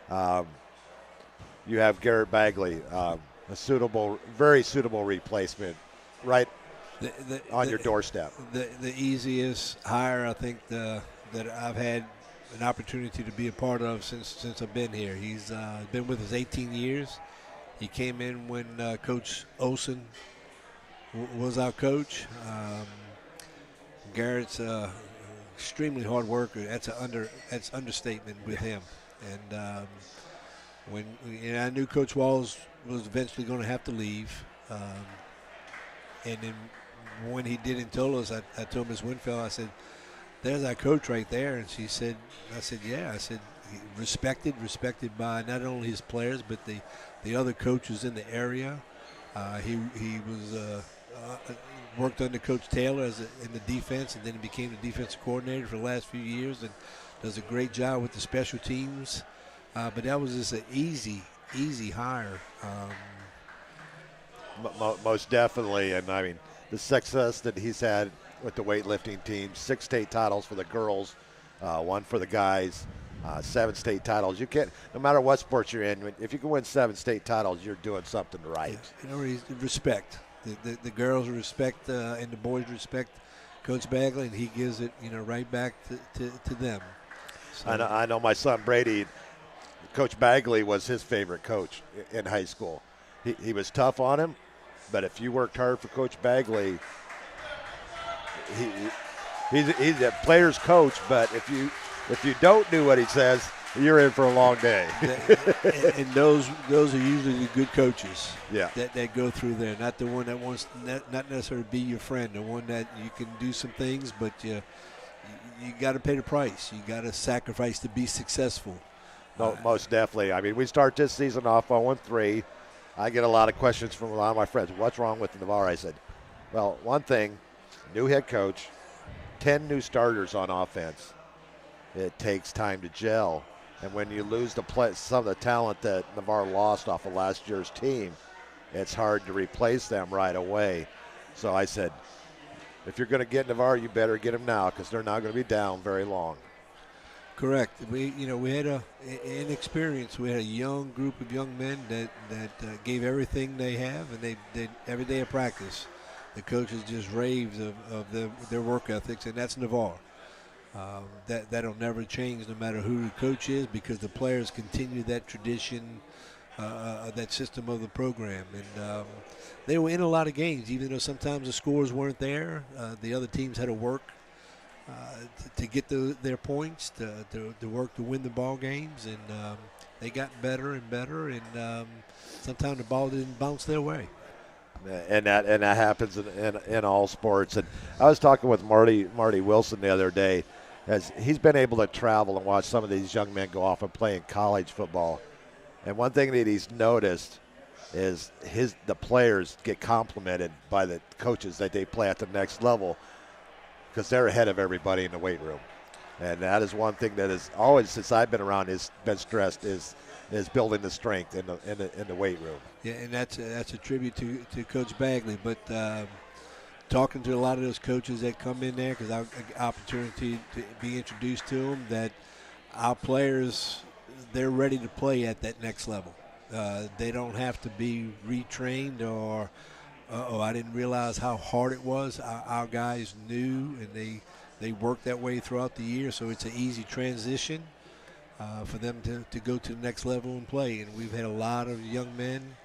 You have Garrett Bagley, a very suitable replacement, right on your doorstep. The easiest hire I think that I've had an opportunity to be a part of since I've been here. He's been with us 18 years. He came in when Coach Olson was our coach. Garrett's extremely hard worker. That's understatement with him. And I knew Coach Walls was eventually going to have to leave. And then when he didn't tell us, I told Ms. Winfield, I said, there's our coach right there. And I said, yeah. I said, respected by not only his players, but the other coaches in the area. He was worked under Coach Taylor in the defense, and then he became the defensive coordinator for the last few years and does a great job with the special teams. But that was just an easy hire. Most definitely, and I mean the success that he's had with the weightlifting team, 6 state titles for the girls, 1 for the guys, 7 state titles. You can't, no matter what sport you're in, if you can win 7 state titles, you're doing something right. Respect. The girls respect and the boys respect Coach Bagley, and he gives it right back to them. So. I know my son Brady, Coach Bagley was his favorite coach in high school. He was tough on him, but if you worked hard for Coach Bagley, he's a player's coach. But if you don't do what he says, you're in for a long day. And those are usually the good coaches. Yeah. That go through there, not the one that wants not necessarily be your friend, the one that you can do some things, but you got to pay the price. You got to sacrifice to be successful. No, most definitely. I mean, we start this season off 0-3. I get a lot of questions from a lot of my friends. What's wrong with Navarre? I said, well, one thing, new head coach, 10 new starters on offense. It takes time to gel. And when you lose some of the talent that Navarre lost off of last year's team, it's hard to replace them right away. So I said, if you're going to get Navarre, you better get him now because they're not going to be down very long. Correct. We had an experience. We had a young group of young men that gave everything they have, and they did every day of practice. The coaches just raved of their work ethics, and that's Navarre. That'll never change no matter who the coach is because the players continue that tradition, that system of the program. And they were in a lot of games, even though sometimes the scores weren't there. The other teams had to work to get their points, to work to win the ball games, and they got better and better, and sometimes the ball didn't bounce their way. And that happens in all sports. And I was talking with Marty Wilson the other day, as he's been able to travel and watch some of these young men go off and play in college football. And one thing that he's noticed is the players get complimented by the coaches that they play at the next level, because they're ahead of everybody in the weight room. And that is one thing that is always, since I've been around, has been stressed is building the strength in the weight room. Yeah, and that's a tribute to Coach Bagley. But talking to a lot of those coaches that come in there, because I have an opportunity to be introduced to them, that our players, they're ready to play at that next level. They don't have to be retrained or I didn't realize how hard it was. Our guys knew, and they worked that way throughout the year, so it's an easy transition for them to go to the next level and play. And we've had a lot of young men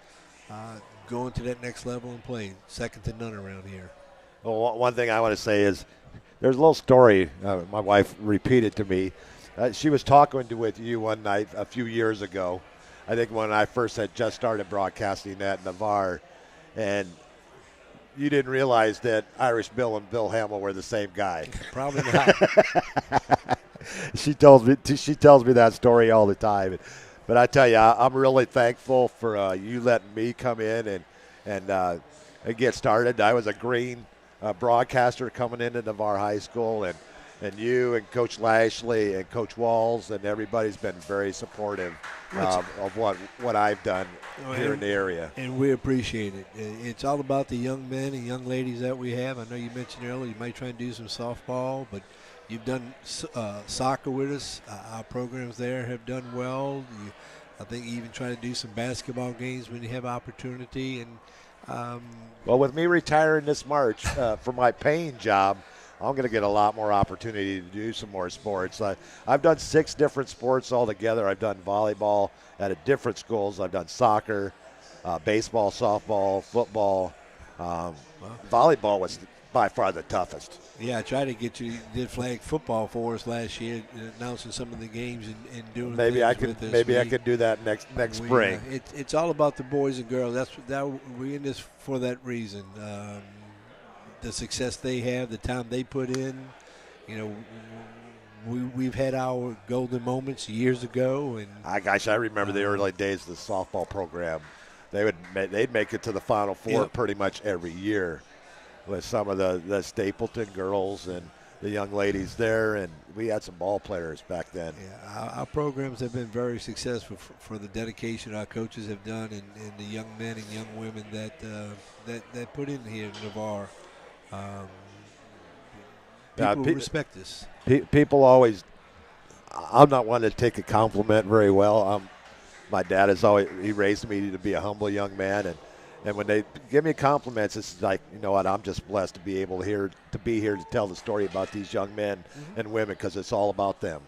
going to that next level and play, second to none around here. Well, one thing I want to say is There's a little story my wife repeated to me. She was talking with you one night a few years ago. I think when I first had just started broadcasting at Navarre, and you didn't realize that Irish Bill and Bill Hamill were the same guy. Probably not. She tells me that story all the time. But I tell you, I'm really thankful for you letting me come in and get started. I was a green broadcaster coming into Navarre High School, and you and Coach Lashley and Coach Walls and everybody's been very supportive of what I've done here in the area. And we appreciate it. It's all about the young men and young ladies that we have. I know you mentioned earlier you might try and do some softball, but you've done soccer with us. Our programs there have done well. I think you even try to do some basketball games when you have opportunity. And well, with me retiring this March for my paying job, I'm going to get a lot more opportunity to do some more sports. I've done 6 different sports altogether. I've done volleyball at different schools. I've done soccer, baseball, softball, football. Volleyball was by far the toughest. Yeah, I tried to get you did flag football for us last year, announcing some of the games and doing maybe I could with us. maybe I could do that next spring. It's all about the boys and girls. We're in this for that reason. The success they have, the time they put in. You know, we've had our golden moments years ago, and I remember the early days of the softball program. They'd make it to the Final Four pretty much every year with some of the Stapleton girls and the young ladies there, and we had some ball players back then. Yeah, our programs have been very successful for the dedication our coaches have done, and the young men and young women that put in here in Navarre. People respect us. People always. I'm not one to take a compliment very well. My dad he raised me to be a humble young man, and when they give me compliments, it's like, you know what, I'm just blessed to be able to be here to tell the story about these young men and women, because it's all about them.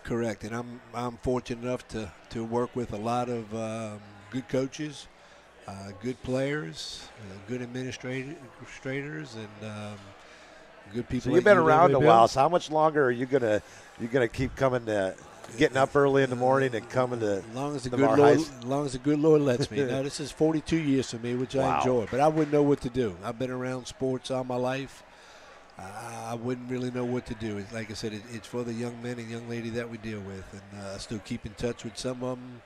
Correct, and I'm fortunate enough to work with a lot of good coaches, good players, good administrators, and good people. So you've been around a while. So how much longer are you gonna keep coming to? Getting up early in the morning and coming to as long as the good Lord lets me. Now, this is 42 years for me, which I enjoy, but I wouldn't know what to do. I've been around sports all my life. I wouldn't really know what to do. Like I said, it's for the young men and young lady that we deal with, and I still keep in touch with some of them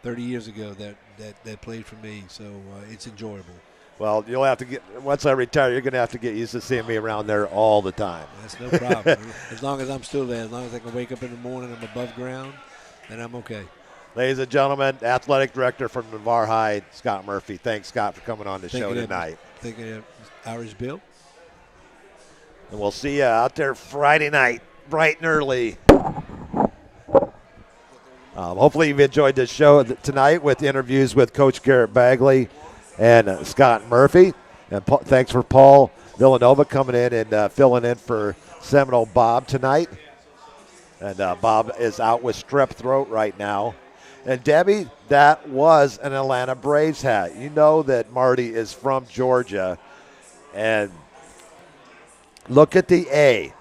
30 years ago that played for me, so it's enjoyable. Well, you'll have to once I retire, you're going to have to get used to seeing me around there all the time. That's no problem. As long as I'm still there, as long as I can wake up in the morning, I'm above ground, then I'm okay. Ladies and gentlemen, Athletic Director from Navarre High, Scott Murphy. Thanks, Scott, for coming on the show tonight. Thank you, Irish Bill. And we'll see you out there Friday night, bright and early. Hopefully you've enjoyed this show tonight with interviews with Coach Garrett Bagley and Scott Murphy. And thanks for Paul Villanova coming in and filling in for Seminole Bob tonight. And Bob is out with strep throat right now. And Debbie, that was an Atlanta Braves hat. You know that Marty is from Georgia. And look at the A.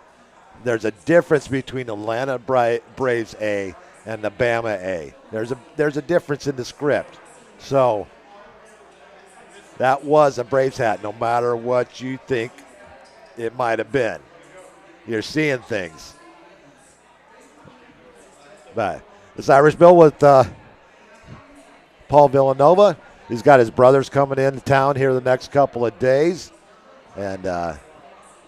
There's a difference between Atlanta Braves A and the Bama A. There's a difference in the script. So that was a Braves hat, no matter what you think it might have been. You're seeing things. But it's Irish Bill with Paul Villanova. He's got his brothers coming into town here the next couple of days. And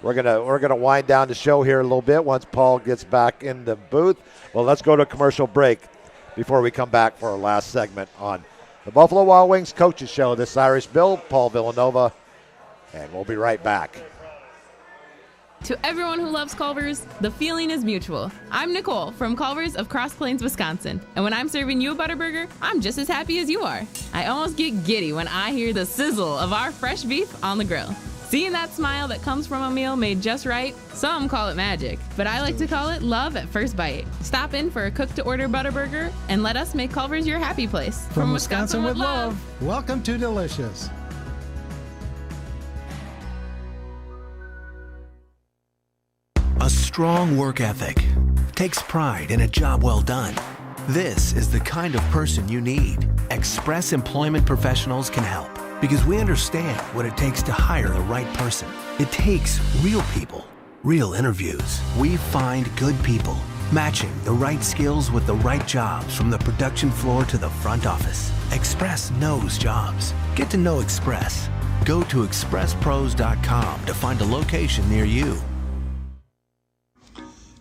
we're gonna wind down the show here a little bit once Paul gets back in the booth. Well, let's go to a commercial break before we come back for our last segment on the Buffalo Wild Wings Coaches Show. This is Irish Bill, Paul Villanova, and we'll be right back. To everyone who loves Culver's, the feeling is mutual. I'm Nicole from Culver's of Cross Plains, Wisconsin. And when I'm serving you a Butterburger, I'm just as happy as you are. I almost get giddy when I hear the sizzle of our fresh beef on the grill. Seeing that smile that comes from a meal made just right, some call it magic, but I like to call it love at first bite. Stop in for a cook-to-order Butterburger and let us make Culver's your happy place. From Wisconsin with love, welcome to Delicious. strong work ethic, takes pride in a job well done. This is the kind of person you need. Express Employment Professionals can help because we understand what it takes to hire the right person. It takes real people, real interviews. We find good people, matching the right skills with the right jobs from the production floor to the front office. Express knows jobs. Get to know Express. Go to expresspros.com to find a location near you.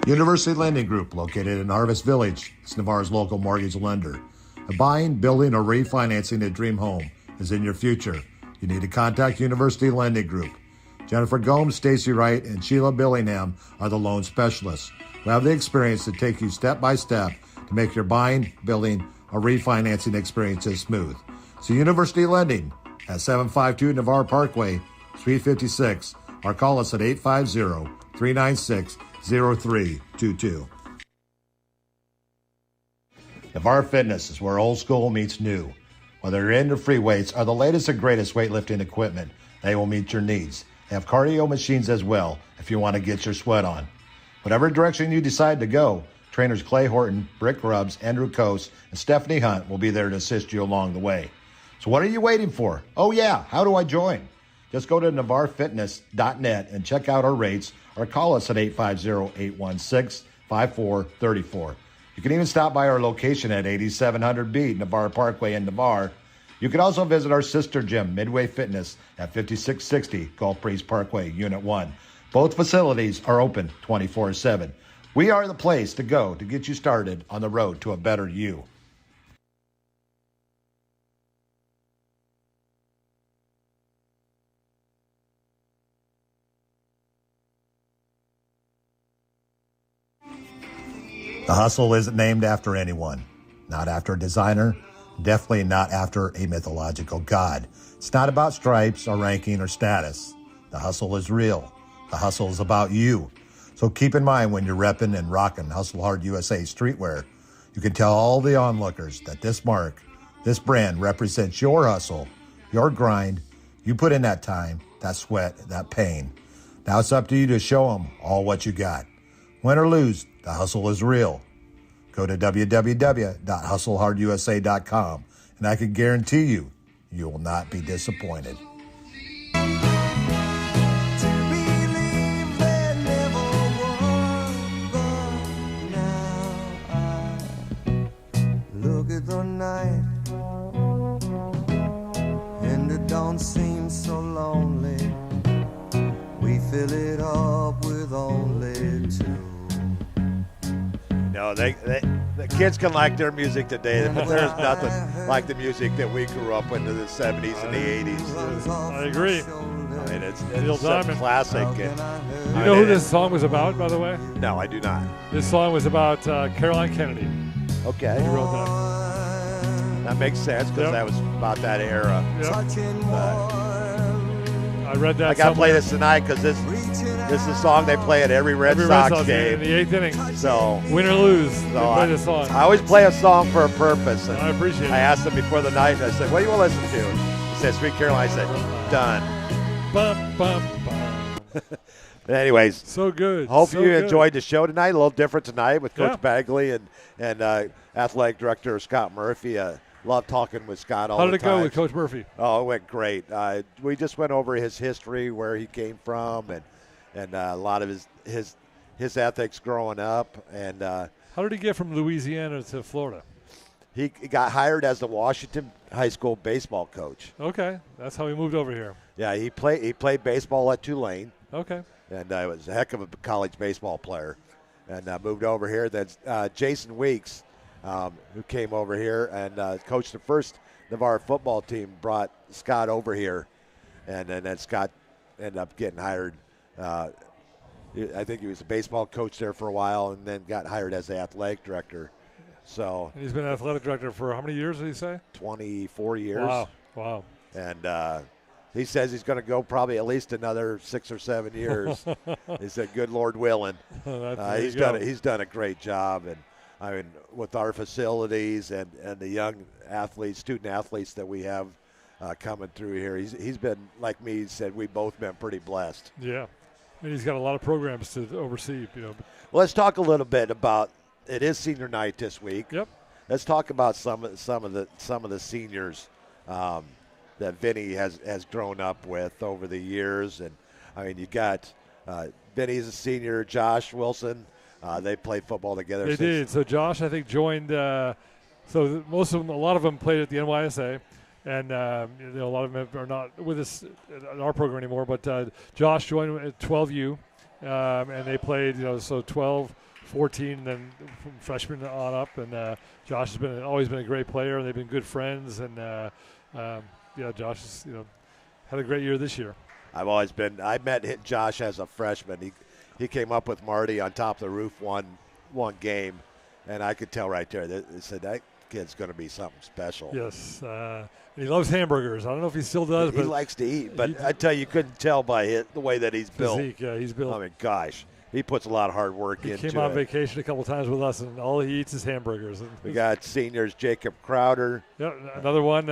University Lending Group, located in Harvest Village, is Navarre's local mortgage lender. A buying, building, or refinancing a dream home is in your future. You need to contact University Lending Group. Jennifer Gomes, Stacy Wright, and Sheila Billingham are the loan specialists who have the experience to take you step by step to make your buying, building, or refinancing experiences smooth. So University Lending at 752 Navarre Parkway, Suite 56, or call us at 850-396-0322. Navarre Fitness is where old school meets new. Whether you're into free weights or the latest and greatest weightlifting equipment, they will meet your needs. They have cardio machines as well if you want to get your sweat on. Whatever direction you decide to go, trainers Clay Horton, Brick Grubbs, Andrew Coase, and Stephanie Hunt will be there to assist you along the way. So what are you waiting for? Oh yeah, how do I join? Just go to navarrefitness.net and check out our rates or call us at 850-816-5434. You can even stop by our location at 8700B Navarre Parkway in Navarre. You can also visit our sister gym, Midway Fitness, at 5660 Gulf Breeze Parkway, Unit 1. Both facilities are open 24/7. We are the place to go to get you started on the road to a better you. The Hustle isn't named after anyone, not after a designer, definitely not after a mythological god. It's not about stripes or ranking or status. The Hustle is real. The Hustle is about you. So keep in mind when you're repping and rocking Hustle Hard USA streetwear, you can tell all the onlookers that this mark, this brand represents your hustle, your grind. You put in that time, that sweat, that pain. Now it's up to you to show them all what you got. Win or lose, the hustle is real. Go to www.hustlehardusa.com and I can guarantee you, you will not be disappointed. Look at the night, and it don't seem so lonely. We fill it up with only two. No, the kids can like their music today, but there's nothing like the music that we grew up into the 70s and the 80s. I agree. I mean, it's Neil a Diamond. classic. And, You know who this song was about, by the way? No, I do not. This song was about Caroline Kennedy. Okay. He wrote that. That makes sense because that was about that era. Yep. But I read that. I got to play this tonight because this is a song they play at every Red Sox game. In the 8th inning. So win or lose, they so play this song. I always play a song for a purpose. And I appreciate it. I asked him before the night, and I said, "What do you want to listen to?" He said, "Sweet Caroline." I said, "Done." Bum, bum, bum. But anyways, so good. Hope so you good. enjoyed the show tonight. A little different tonight with Coach Yeah. Bagley and athletic director Scott Murphy. Love talking with Scott all the time. How did it go with Coach Murphy? Oh, it went great. We just went over his history, where he came from, and a lot of his ethics growing up. And how did he get from Louisiana to Florida? He got hired as the Washington High School baseball coach. Okay, that's how he moved over here. Yeah, he played baseball at Tulane. Okay. And was a heck of a college baseball player, and moved over here. Then Jason Weeks, who came over here and coached the first Navarre football team, brought Scott over here, and then Scott ended up getting hired. I think he was a baseball coach there for a while, and then got hired as the athletic director. So and he's been athletic director for how many years did he say? 24 years. Wow. And he says he's going to go probably at least another 6 or 7 years. He said, "Good Lord willing." He's done a great job, and I mean with our facilities and the young athletes, student athletes that we have coming through here. He's been, like me, he said, we've both been pretty blessed. Yeah. And he's got a lot of programs to oversee. Well, let's talk a little bit about. It is senior night this week. Yep. Let's talk about some of the seniors that Vinny has grown up with over the years. And I mean, you got Vinny's a senior. Josh Wilson, they played football together. They did. So Josh, I think, joined. So most of them, a lot of them played at the NYSA. And a lot of them are not with us in our program anymore. But Josh joined at 12U, and they played, so 12, 14, and then from freshman on up. And Josh has always been a great player, and they've been good friends. And Josh has had a great year this year. I met Josh as a freshman. He came up with Marty on top of the roof one game, and I could tell right there they said that kid's going to be something special. Yes. He loves hamburgers. I don't know if he still does. He likes to eat, but I tell you couldn't tell by the way that he's built. Physique, yeah, he's built. I mean, gosh, he puts a lot of hard work into it. He came on vacation a couple times with us, and all he eats is hamburgers. We got seniors Jacob Crowder. Yeah, another one.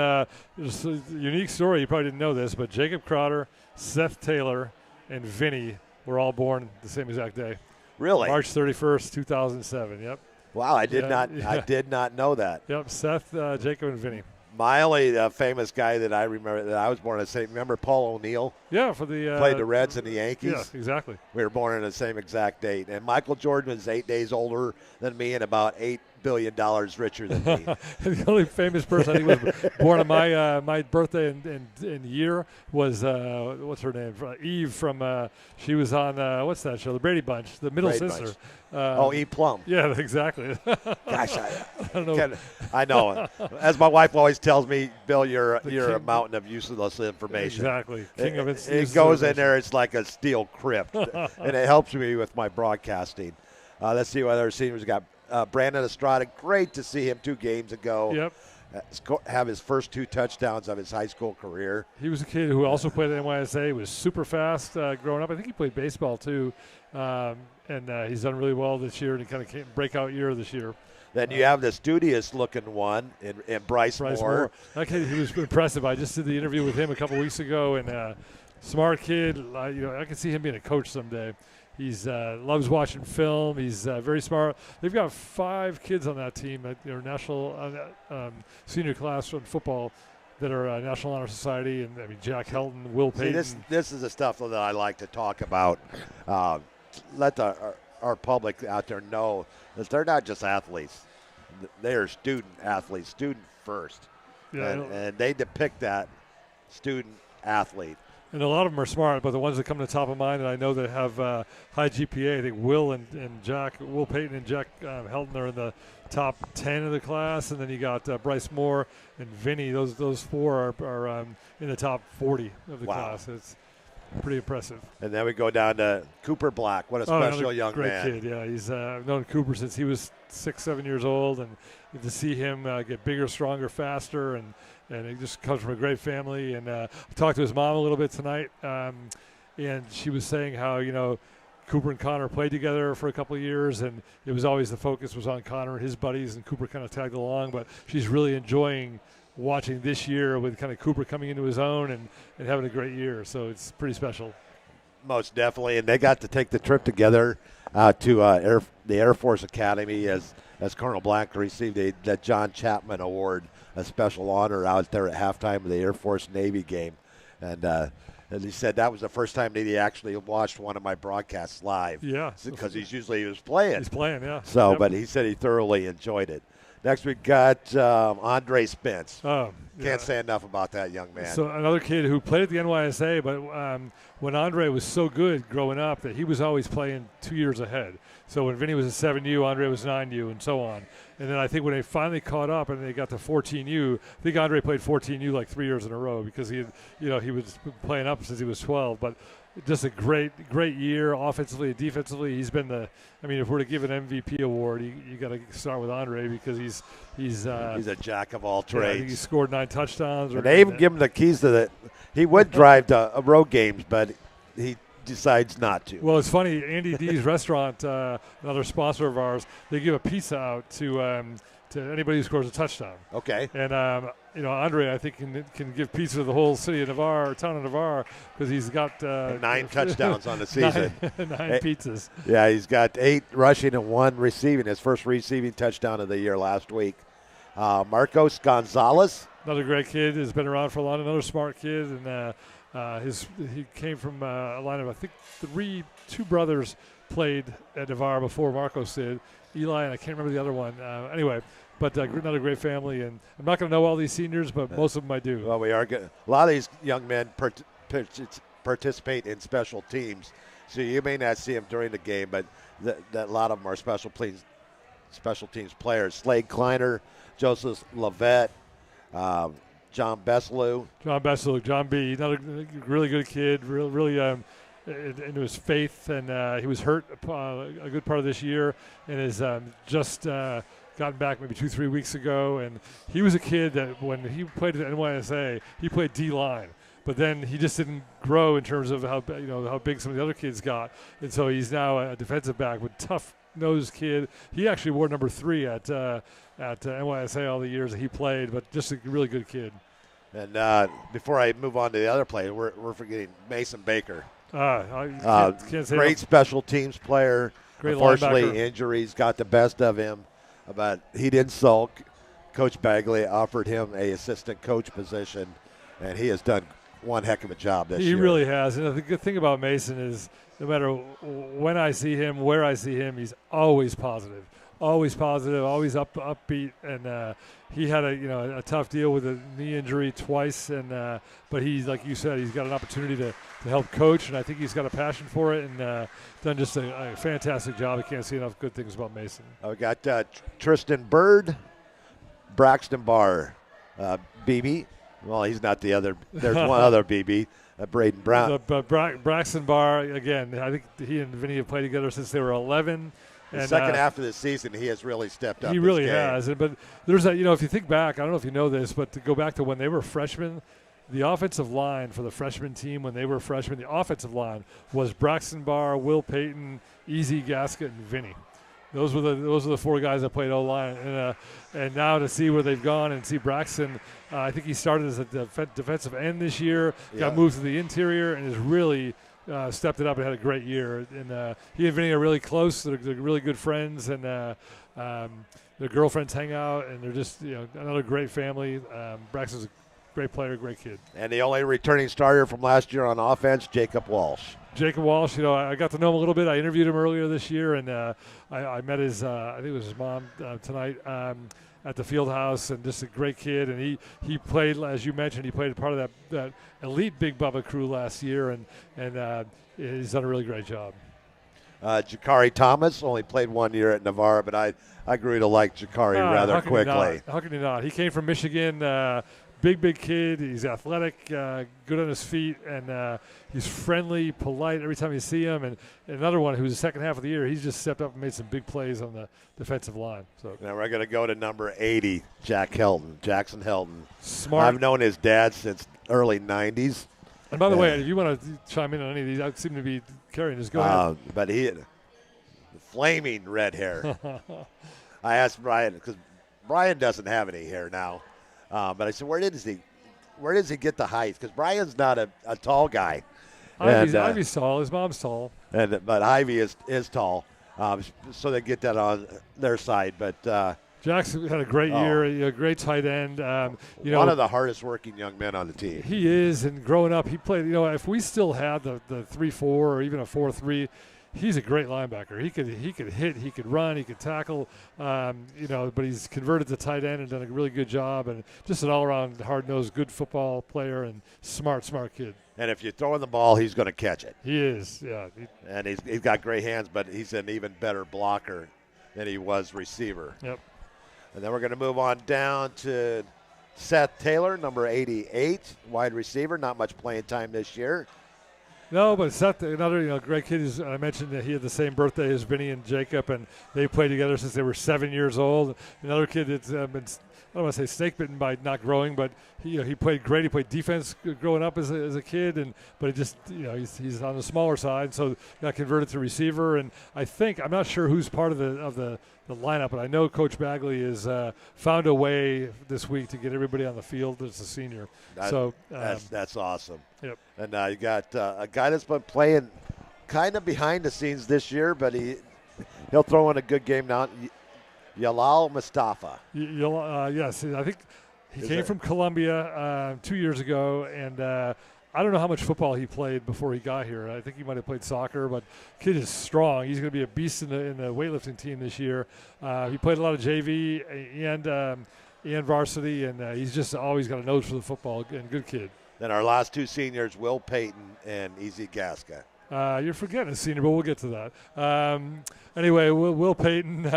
Just a unique story. You probably didn't know this, but Jacob Crowder, Seth Taylor, and Vinny were all born the same exact day. Really? March 31st, 2007. Yep. Wow, I did not know that. Yep, Seth, Jacob, and Vinny. My only famous guy that I remember that I was born in the same. Remember Paul O'Neill? Yeah, for the played the Reds and the Yankees. Yeah, exactly. We were born in the same exact date. And Michael Jordan was 8 days older than me and about $8 billion richer than me. The only famous person I think was born on my birthday and year was what's her name? Eve from she was on what's that show? The Brady Bunch, the middle Brady sister. Eve Plum. Yeah, exactly. Gosh, I don't know. I know. As my wife always tells me, Bill, you're a mountain of useless information. Exactly. King of it goes in there. It's like a steel crypt, and it helps me with my broadcasting. Let's see what other seniors got. Brandon Estrada, great to see him 2 games ago. Yep. Have his first 2 touchdowns of his high school career. He was a kid who also played at NYSA. He was super fast growing up. I think he played baseball too, and he's done really well this year. And he kind of came breakout year this year. Then you have the studious-looking one in Bryce Moore. That kid, he was impressive. I just did the interview with him a couple weeks ago, and smart kid. I can see him being a coach someday. He's loves watching film. He's very smart. They've got 5 kids on that team at their national senior class in football that are National Honor Society, and I mean Jack Helton, Will Payton. See, this is the stuff that I like to talk about. Let our public out there know that they're not just athletes; they are student athletes, student first, and they depict that student athlete. And a lot of them are smart, but the ones that come to the top of mind, and I know that have high GPA, I think Will Payton and Jack Helton are in the top 10 of the class, and then you got Bryce Moore and Vinny. Those 4 are in the top 40 of the class. It's pretty impressive. And then we go down to Cooper Black. What a special young great man. Kid, yeah. He's I've known Cooper since he was 6-7 years old, and to see him get bigger, stronger, faster, and he just comes from a great family. And I talked to his mom a little bit tonight, and she was saying how, Cooper and Connor played together for a couple of years, and it was always the focus was on Connor and his buddies, and Cooper kind of tagged along. But she's really enjoying watching this year with kind of Cooper coming into his own and having a great year. So it's pretty special. Most definitely. And they got to take the trip together to the Air Force Academy as Colonel Black received the John Chapman Award, a special honor out there at halftime of the Air Force-Navy game. And as he said, that was the first time that he actually watched one of my broadcasts live. Yeah. Because he was playing. He's playing, yeah. So, But he said he thoroughly enjoyed it. Next we got Andre Spence. Oh, Can't say enough about that young man. So another kid who played at the NYSA, but when Andre was so good growing up that he was always playing 2 years ahead. So when Vinny was a 7U, Andre was 9U, and so on. And then I think when they finally caught up and they got to 14U, I think Andre played 14U like 3 years in a row because he was playing up since he was 12. But just a great year offensively and defensively. He's been if we're to give an MVP award, you got to start with Andre because he's a jack of all trades. I think he scored 9 touchdowns. And they even give him the keys to the. He would drive to road games, but he decides not to. Well, it's funny. Andy D's restaurant, another sponsor of ours, they give a pizza out to to anybody who scores a touchdown. Okay. And Andre, I think can give pizza to the whole city of Navarre, town of Navarre, because he's got 9 touchdowns on the season. nine pizzas. Yeah, he's got 8 rushing and 1 receiving. His first receiving touchdown of the year last week. Marcos Gonzalez. Another great kid, has been around for a lot. Another smart kid, and he came from a line of, I think, 2 brothers played at Navarre before Marcos did. Eli, and I can't remember the other one. Anyway, but another great family, and I'm not going to know all these seniors, but most of them I do. Well, we are good. A lot of these young men participate in special teams, so you may not see them during the game, but that a lot of them are special teams players. Slade Kleiner, Joseph Lavette, John Beslew. John B. Another really good kid, really into his faith, and he was hurt a good part of this year, and has just gotten back maybe 2-3 weeks ago. And he was a kid that when he played at NYSA, he played D-line. But then he just didn't grow in terms of how big some of the other kids got, and so he's now a defensive back with tough-nosed kid. He actually wore number 3 at NYSA all the years that he played, but just a really good kid. And before I move on to the other player, we're forgetting Mason Baker. Can't say great special teams player. Great Unfortunately, linebacker. injuries got the best of him, but he didn't sulk. Coach Bagley offered him a assistant coach position, and he has done one heck of a job this year. He really has. And the good thing about Mason is no matter when I see him, where I see him, he's always positive. Always positive, always upbeat, and he had a tough deal with a knee injury twice, and but he's, like you said, he's got an opportunity to help coach, and I think he's got a passion for it, and done just a fantastic job. I can't see enough good things about Mason. We got Tristan Bird, Braxton Barr, BB. Well, he's not the other. There's one other BB, Braden Brown. But Braxton Barr, again, I think he and Vinny have played together since they were 11. The second half of the season, he has really stepped up. He really has. But there's if you think back, I don't know if you know this, but to go back to when they were freshmen, the offensive line for the freshman team when they were freshmen, the offensive line was Braxton Barr, Will Payton, Easy Gasket, and Vinny. Those were the 4 guys that played O-line, and now to see where they've gone and see Braxton, I think he started as a defensive end this year, got moved to the interior, and is really stepped it up and had a great year. And he and Vinny are really close. They're really good friends, and their girlfriends hang out, and they're just another great family. Braxton's a great player, great kid. And the only returning starter from last year on offense, Jacob Walsh. Jacob Walsh, I got to know him a little bit. I interviewed him earlier this year, and I met his, I think it was his mom tonight at the field house, and just a great kid. And he played, as you mentioned, he played part of that elite Big Bubba crew last year, and he's done a really great job. Jakari Thomas only played 1 year at Navarre, but I grew to like Jakari rather quickly. How can you not? He came from Michigan. Big kid. He's athletic, good on his feet, and he's friendly, polite every time you see him. And another one who's the second half of the year, he's just stepped up and made some big plays on the defensive line. So now we're going to go to number 80, Jackson Hilton. Smart. I've known his dad since early 90s. And by the way, if you want to chime in on any of these, I seem to be carrying this. Go ahead. But he had flaming red hair. I asked Brian, because Brian doesn't have any hair now. But I said, where does he get the height? Because Brian's not a tall guy. Ivy's tall. His mom's tall. But Ivy is tall. So they get that on their side. But Jackson had a great year, a great tight end. One of the hardest working young men on the team. He is, and growing up, he played. If we still had the 3-4 or even a 4-3. He's a great linebacker. He could hit, he could run, he could tackle, but he's converted to tight end and done a really good job, and just an all-around hard-nosed, good football player and smart kid. And if you throw him the ball, he's going to catch it. He is, yeah. And he's got great hands, but he's an even better blocker than he was receiver. Yep. And then we're going to move on down to Seth Taylor, number 88, wide receiver. Not much playing time this year. No, but Seth, another great kid. I mentioned that he had the same birthday as Vinny and Jacob, and they played together since they were 7 years old. Another kid that's been don't want to say snake bitten by not growing, but he played great. He played defense growing up as a kid, but it just he's on the smaller side, so got converted to receiver. And I'm not sure who's part of the lineup, but I know Coach Bagley has found a way this week to get everybody on the field as a senior. That's awesome. Yep. And you got a guy that's been playing kind of behind the scenes this year, but he'll throw in a good game now. Yalal Mustafa. Yes, I think he came from Columbia 2 years ago, and I don't know how much football he played before he got here. I think he might have played soccer, but kid is strong. He's going to be a beast in the weightlifting team this year. He played a lot of JV and varsity, and he's just always got a nose for the football, and good kid. Then our last two seniors, Will Payton and Easy Gasca. You're forgetting a senior, but we'll get to that. Anyway, Will Payton, what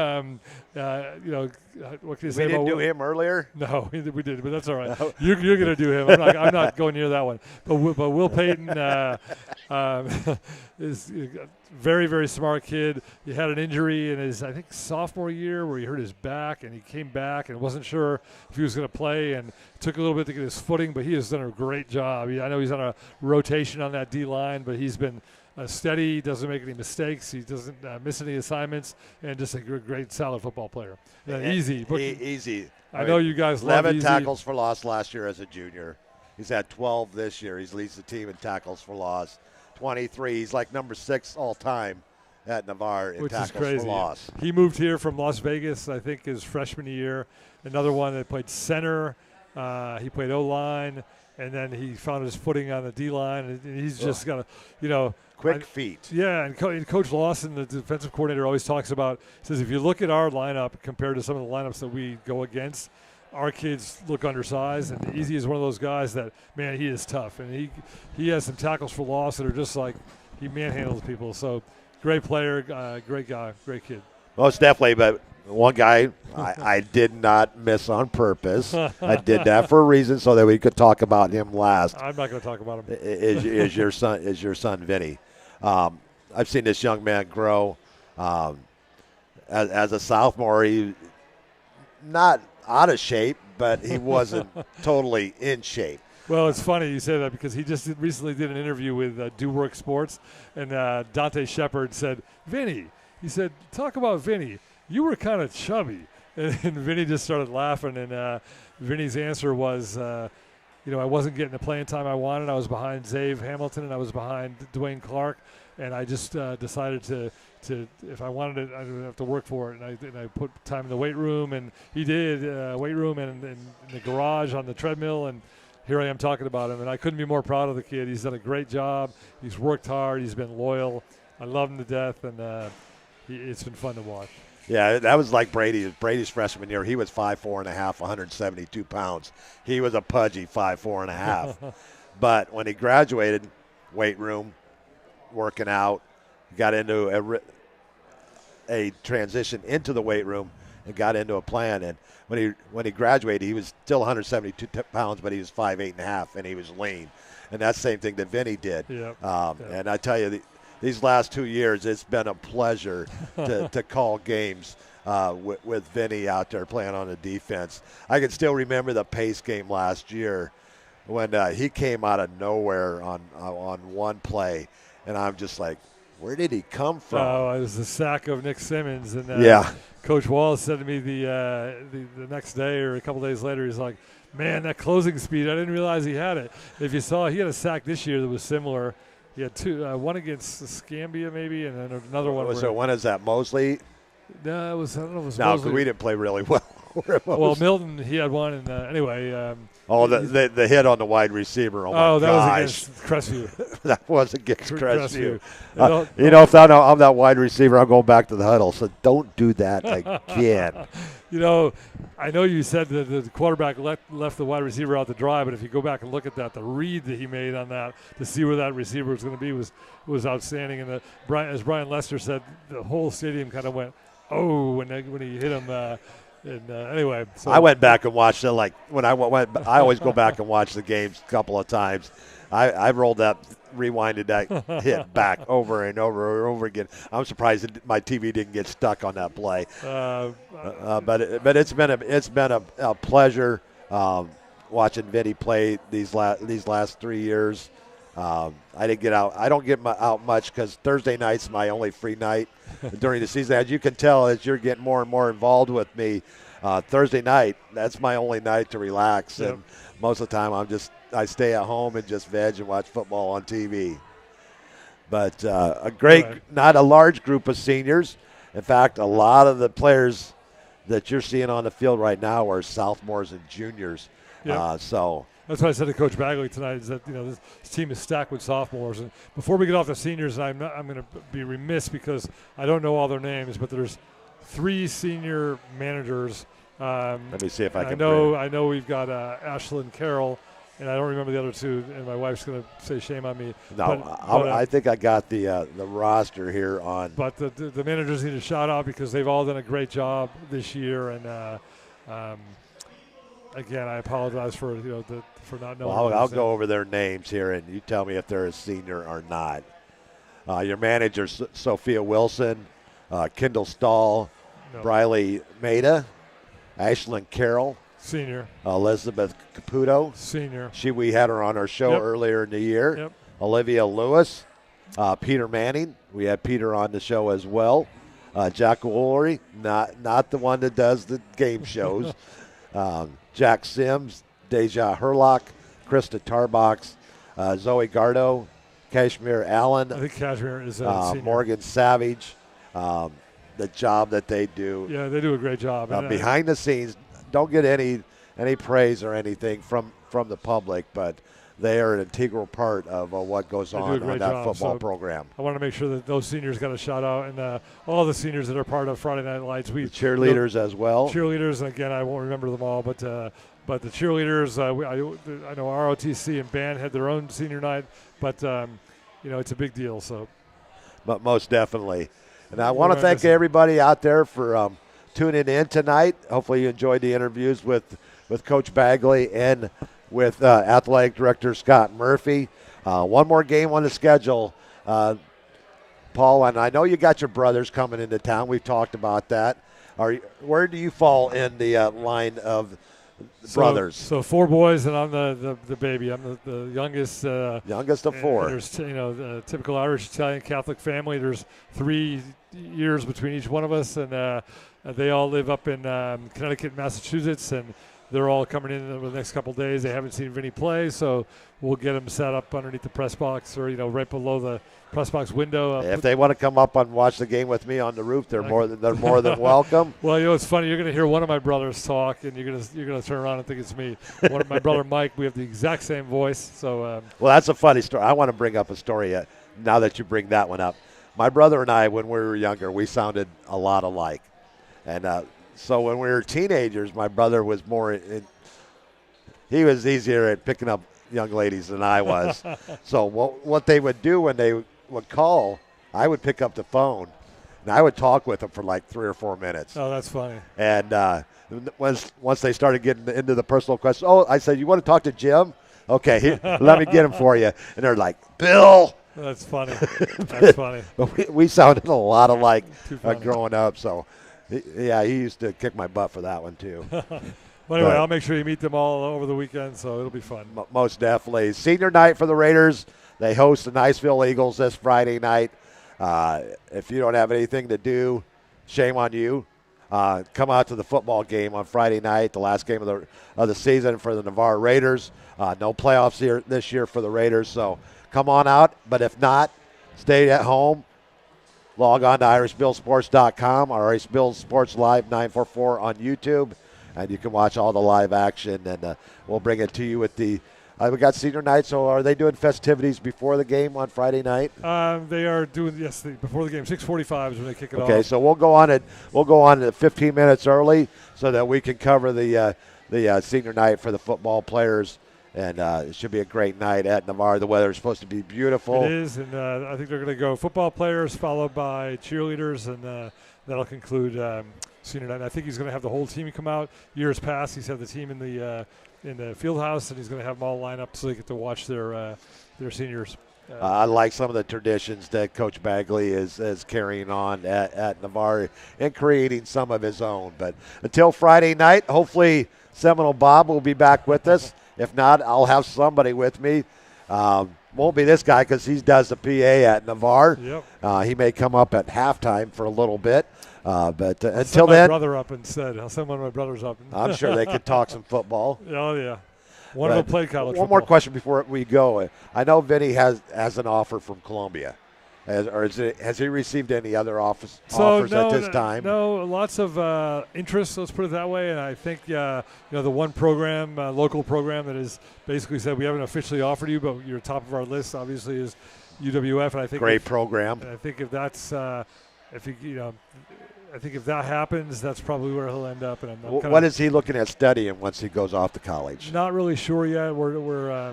can you say We about didn't do him earlier? No, we didn't, but that's all right. You're going to do him. I'm not going near that one. But Will Payton is a very, very smart kid. He had an injury in his, I think, sophomore year where he hurt his back, and he came back and wasn't sure if he was going to play, and took a little bit to get his footing, but he has done a great job. I know he's on a rotation on that D-line, but he's been steady, doesn't make any mistakes. He doesn't miss any assignments, and just a great, solid football player. Easy. Easy. I know you guys love 11 Easy. tackles for loss last year as a junior. He's had 12 this year. He leads the team in tackles for loss. 23. He's like number 6 all time at Navarre in Which tackles is crazy. for loss. He moved here from Las Vegas, I think, his freshman year. Another one that played center. He played O-line, and then he found his footing on the D-line. And he's just got a, quick feet. Yeah, and Coach Lawson, the defensive coordinator, always talks about, says if you look at our lineup compared to some of the lineups that we go against, our kids look undersized, and Easy is one of those guys that, man, he is tough. And he has some tackles for loss that are just like he manhandles people. So great player, great guy, great kid. Most definitely, but one guy I did not miss on purpose. I did that for a reason so that we could talk about him last. I'm not going to talk about him. Is your son Vinny? I've seen this young man grow. As a sophomore, he not out of shape, but he wasn't totally in shape. Well, it's funny you say that because he just recently did an interview with Do Work Sports, and Dante Shepard said, Vinny, he said, talk about Vinny. You were kind of chubby. And Vinny just started laughing, and Vinny's answer was, I wasn't getting the playing time I wanted. I was behind Zave Hamilton, and I was behind Dwayne Clark, and I just decided to if I wanted it, I would have to work for it. And I put time in the weight room, and he did, weight room and in the garage on the treadmill, and here I am talking about him. And I couldn't be more proud of the kid. He's done a great job. He's worked hard. He's been loyal. I love him to death, and it's been fun to watch. Yeah, that was like Brady's freshman year. He was 5'4.5", 172 pounds. He was a pudgy 5'4.5". But when he graduated, weight room, working out, got into a transition into the weight room and got into a plan. And when he graduated, he was still 172 pounds, but he was 5'8.5", and he was lean. And that's the same thing that Vinny did. Yep. And I tell you, these last 2 years, it's been a pleasure to call games with Vinny out there playing on the defense. I can still remember the Pace game last year when he came out of nowhere on one play, and I'm just like, where did he come from? Oh, it was the sack of Nick Simmons. And yeah. Coach Wallace said to me the next day or a couple days later, he's like, man, that closing speed, I didn't realize he had it. If you saw, he had a sack this year that was similar. He had two, one against Scambia maybe, and then another one. So one is that Mosley? No, I don't know if it was no, Mosley. because we didn't play really well. Well, Milton, he had one, and anyway. The hit on the wide receiver. Oh, my that gosh. was against Crestview. That was against Crestview. If I'm that wide receiver, I'll go back to the huddle. So don't do that again. I know you said that the quarterback left the wide receiver out to dry, but if you go back and look at that, the read that he made on that to see where that receiver was going to be was outstanding. And as Brian Lester said, the whole stadium kind of went, oh, when he hit him. And anyway, so I went back and watched it. Like when I went, I always go back and watch the games a couple of times. I rolled that, rewinded that hit back over and over and over again. I'm surprised my TV didn't get stuck on that play. But it's been a pleasure watching Vinny play these last 3 years. I didn't get out. I don't get out much because Thursday night's my only free night during the season. As you can tell, as you're getting more and more involved with me, Thursday night, that's my only night to relax. Yep. And most of the time I stay at home and just veg and watch football on TV. But not a large group of seniors. In fact, a lot of the players that you're seeing on the field right now are sophomores and juniors. Yep. So that's what I said to Coach Bagley tonight, is that this team is stacked with sophomores. And before we get off the seniors, I'm going to be remiss because I don't know all their names, but there's 3 senior managers. Let me see if I can. I know we've got Ashlyn Carroll, and I don't remember the other 2. And my wife's going to say shame on me. No, I think I got the roster here on. But the managers need a shout out because they've all done a great job this year. And again, I apologize for for not knowing. Well, I'll go over their names here, and you tell me if they're a senior or not. Your manager, Sophia Wilson, Kendall Stahl, Briley Maida, Ashlyn Carroll, senior, Elizabeth Caputo, senior. We had her on our show earlier in the year. Yep. Olivia Lewis, Peter Manning. We had Peter on the show as well. Jack Woolery, not the one that does the game shows. Jack Sims, Deja Herlock, Krista Tarbox, Zoe Gardo, Kashmir Allen. I think Kashmir is senior. Morgan Savage. The job that they do. Yeah, they do a great job. Behind the scenes, don't get any praise or anything from the public, but they are an integral part of what goes on that football program. I want to make sure that those seniors got a shout out, and all the seniors that are part of Friday Night Lights. The cheerleaders as well. Cheerleaders, and again, I won't remember them all, but the cheerleaders, I know ROTC and band had their own senior night, but it's a big deal. So, but most definitely, and I want to thank everybody out there for tuning in tonight. Hopefully, you enjoyed the interviews with Coach Bagley and with Athletic Director Scott Murphy. One more game on the schedule, Paul, and I know you got your brothers coming into town. We've talked about that. Where do you fall in the line of brothers? So 4 boys, and I'm the baby. I'm the youngest. Youngest of 4. There's the typical Irish Italian Catholic family. There's 3 years between each one of us, and they all live up in Connecticut, Massachusetts, and they're all coming in over the next couple of days. They haven't seen Vinny play, so we'll get them set up underneath the press box or right below the press box window. If they want to come up and watch the game with me on the roof, they're more than welcome. Well, it's funny. You're going to hear one of my brothers talk, and you're going to turn around and think it's me. One of my brother Mike. We have the exact same voice. So. Well, that's a funny story. I want to bring up a story now that you bring that one up. My brother and I, when we were younger, we sounded a lot alike, and. So when we were teenagers, my brother was he was easier at picking up young ladies than I was. So what they would do when they would call, I would pick up the phone, and I would talk with them for like 3 or 4 minutes. Oh, that's funny. And once they started getting into the personal questions, I said, you want to talk to Jim? Okay, here, let me get him for you. And they're like, Bill. That's funny. That's funny. But we sounded a lot alike growing up, so. Yeah, he used to kick my butt for that one, too. Well, anyway, I'll make sure you meet them all over the weekend, so it'll be fun. Most definitely. Senior night for the Raiders. They host the Niceville Eagles this Friday night. If you don't have anything to do, shame on you. Come out to the football game on Friday night, the last game of the season for the Navarre Raiders. No playoffs here this year for the Raiders, so come on out. But if not, stay at home. Log on to irishbillsports.com or Irish Bill Sports Live 944 on YouTube, and you can watch all the live action, and we'll bring it to you with the we got senior night, so are they doing festivities before the game on Friday night? They are doing, yes, before the game. 6:45 is when they kick it off. Okay, so we'll go on 15 minutes early so that we can cover the senior night for the football players. And it should be a great night at Navarre. The weather is supposed to be beautiful. It is, and I think they're going to go football players followed by cheerleaders, and that'll conclude senior night. And I think he's going to have the whole team come out. Years past, he's had the team in the field house, and he's going to have them all line up so they get to watch their seniors. I like some of the traditions that Coach Bagley is carrying on at Navarre and creating some of his own. But until Friday night, hopefully Seminole Bob will be back with us. If not, I'll have somebody with me. Won't be this guy because he does the PA at Navarre. Yep. He may come up at halftime for a little bit. But I'll until send my then, brother up instead. I'll send one of my brothers up. I'm sure they could talk some football. Oh, yeah. One of them played college One football. more question before we go. I know Vinny has an offer from Columbia. Has he received any other offers at this time? No, lots of interest, let's put it that way. And I think, the one program, local program that has basically said we haven't officially offered you, but you're top of our list, obviously, is UWF. And I think great program. And I think if that's I think if that happens, that's probably where he'll end up. And what is he looking at studying once he goes off to college? Not really sure yet. We're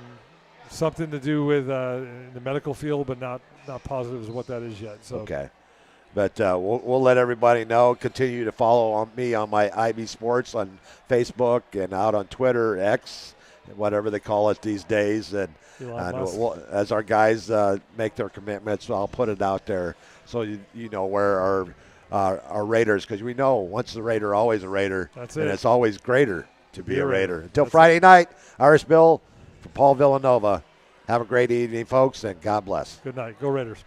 something to do with in the medical field, but not positive as what that is yet. So okay, but we'll let everybody know. Continue to follow me on my IB Sports on Facebook and out on Twitter, X, whatever they call it these days. And as our guys make their commitments, I'll put it out there so you know where our Raiders, because we know once a Raider, always a Raider. That's and it. it's always greater to be a Raider. Until Friday night, Irish Bill for Paul Villanova. Have a great evening, folks, and God bless. Good night. Go Raiders.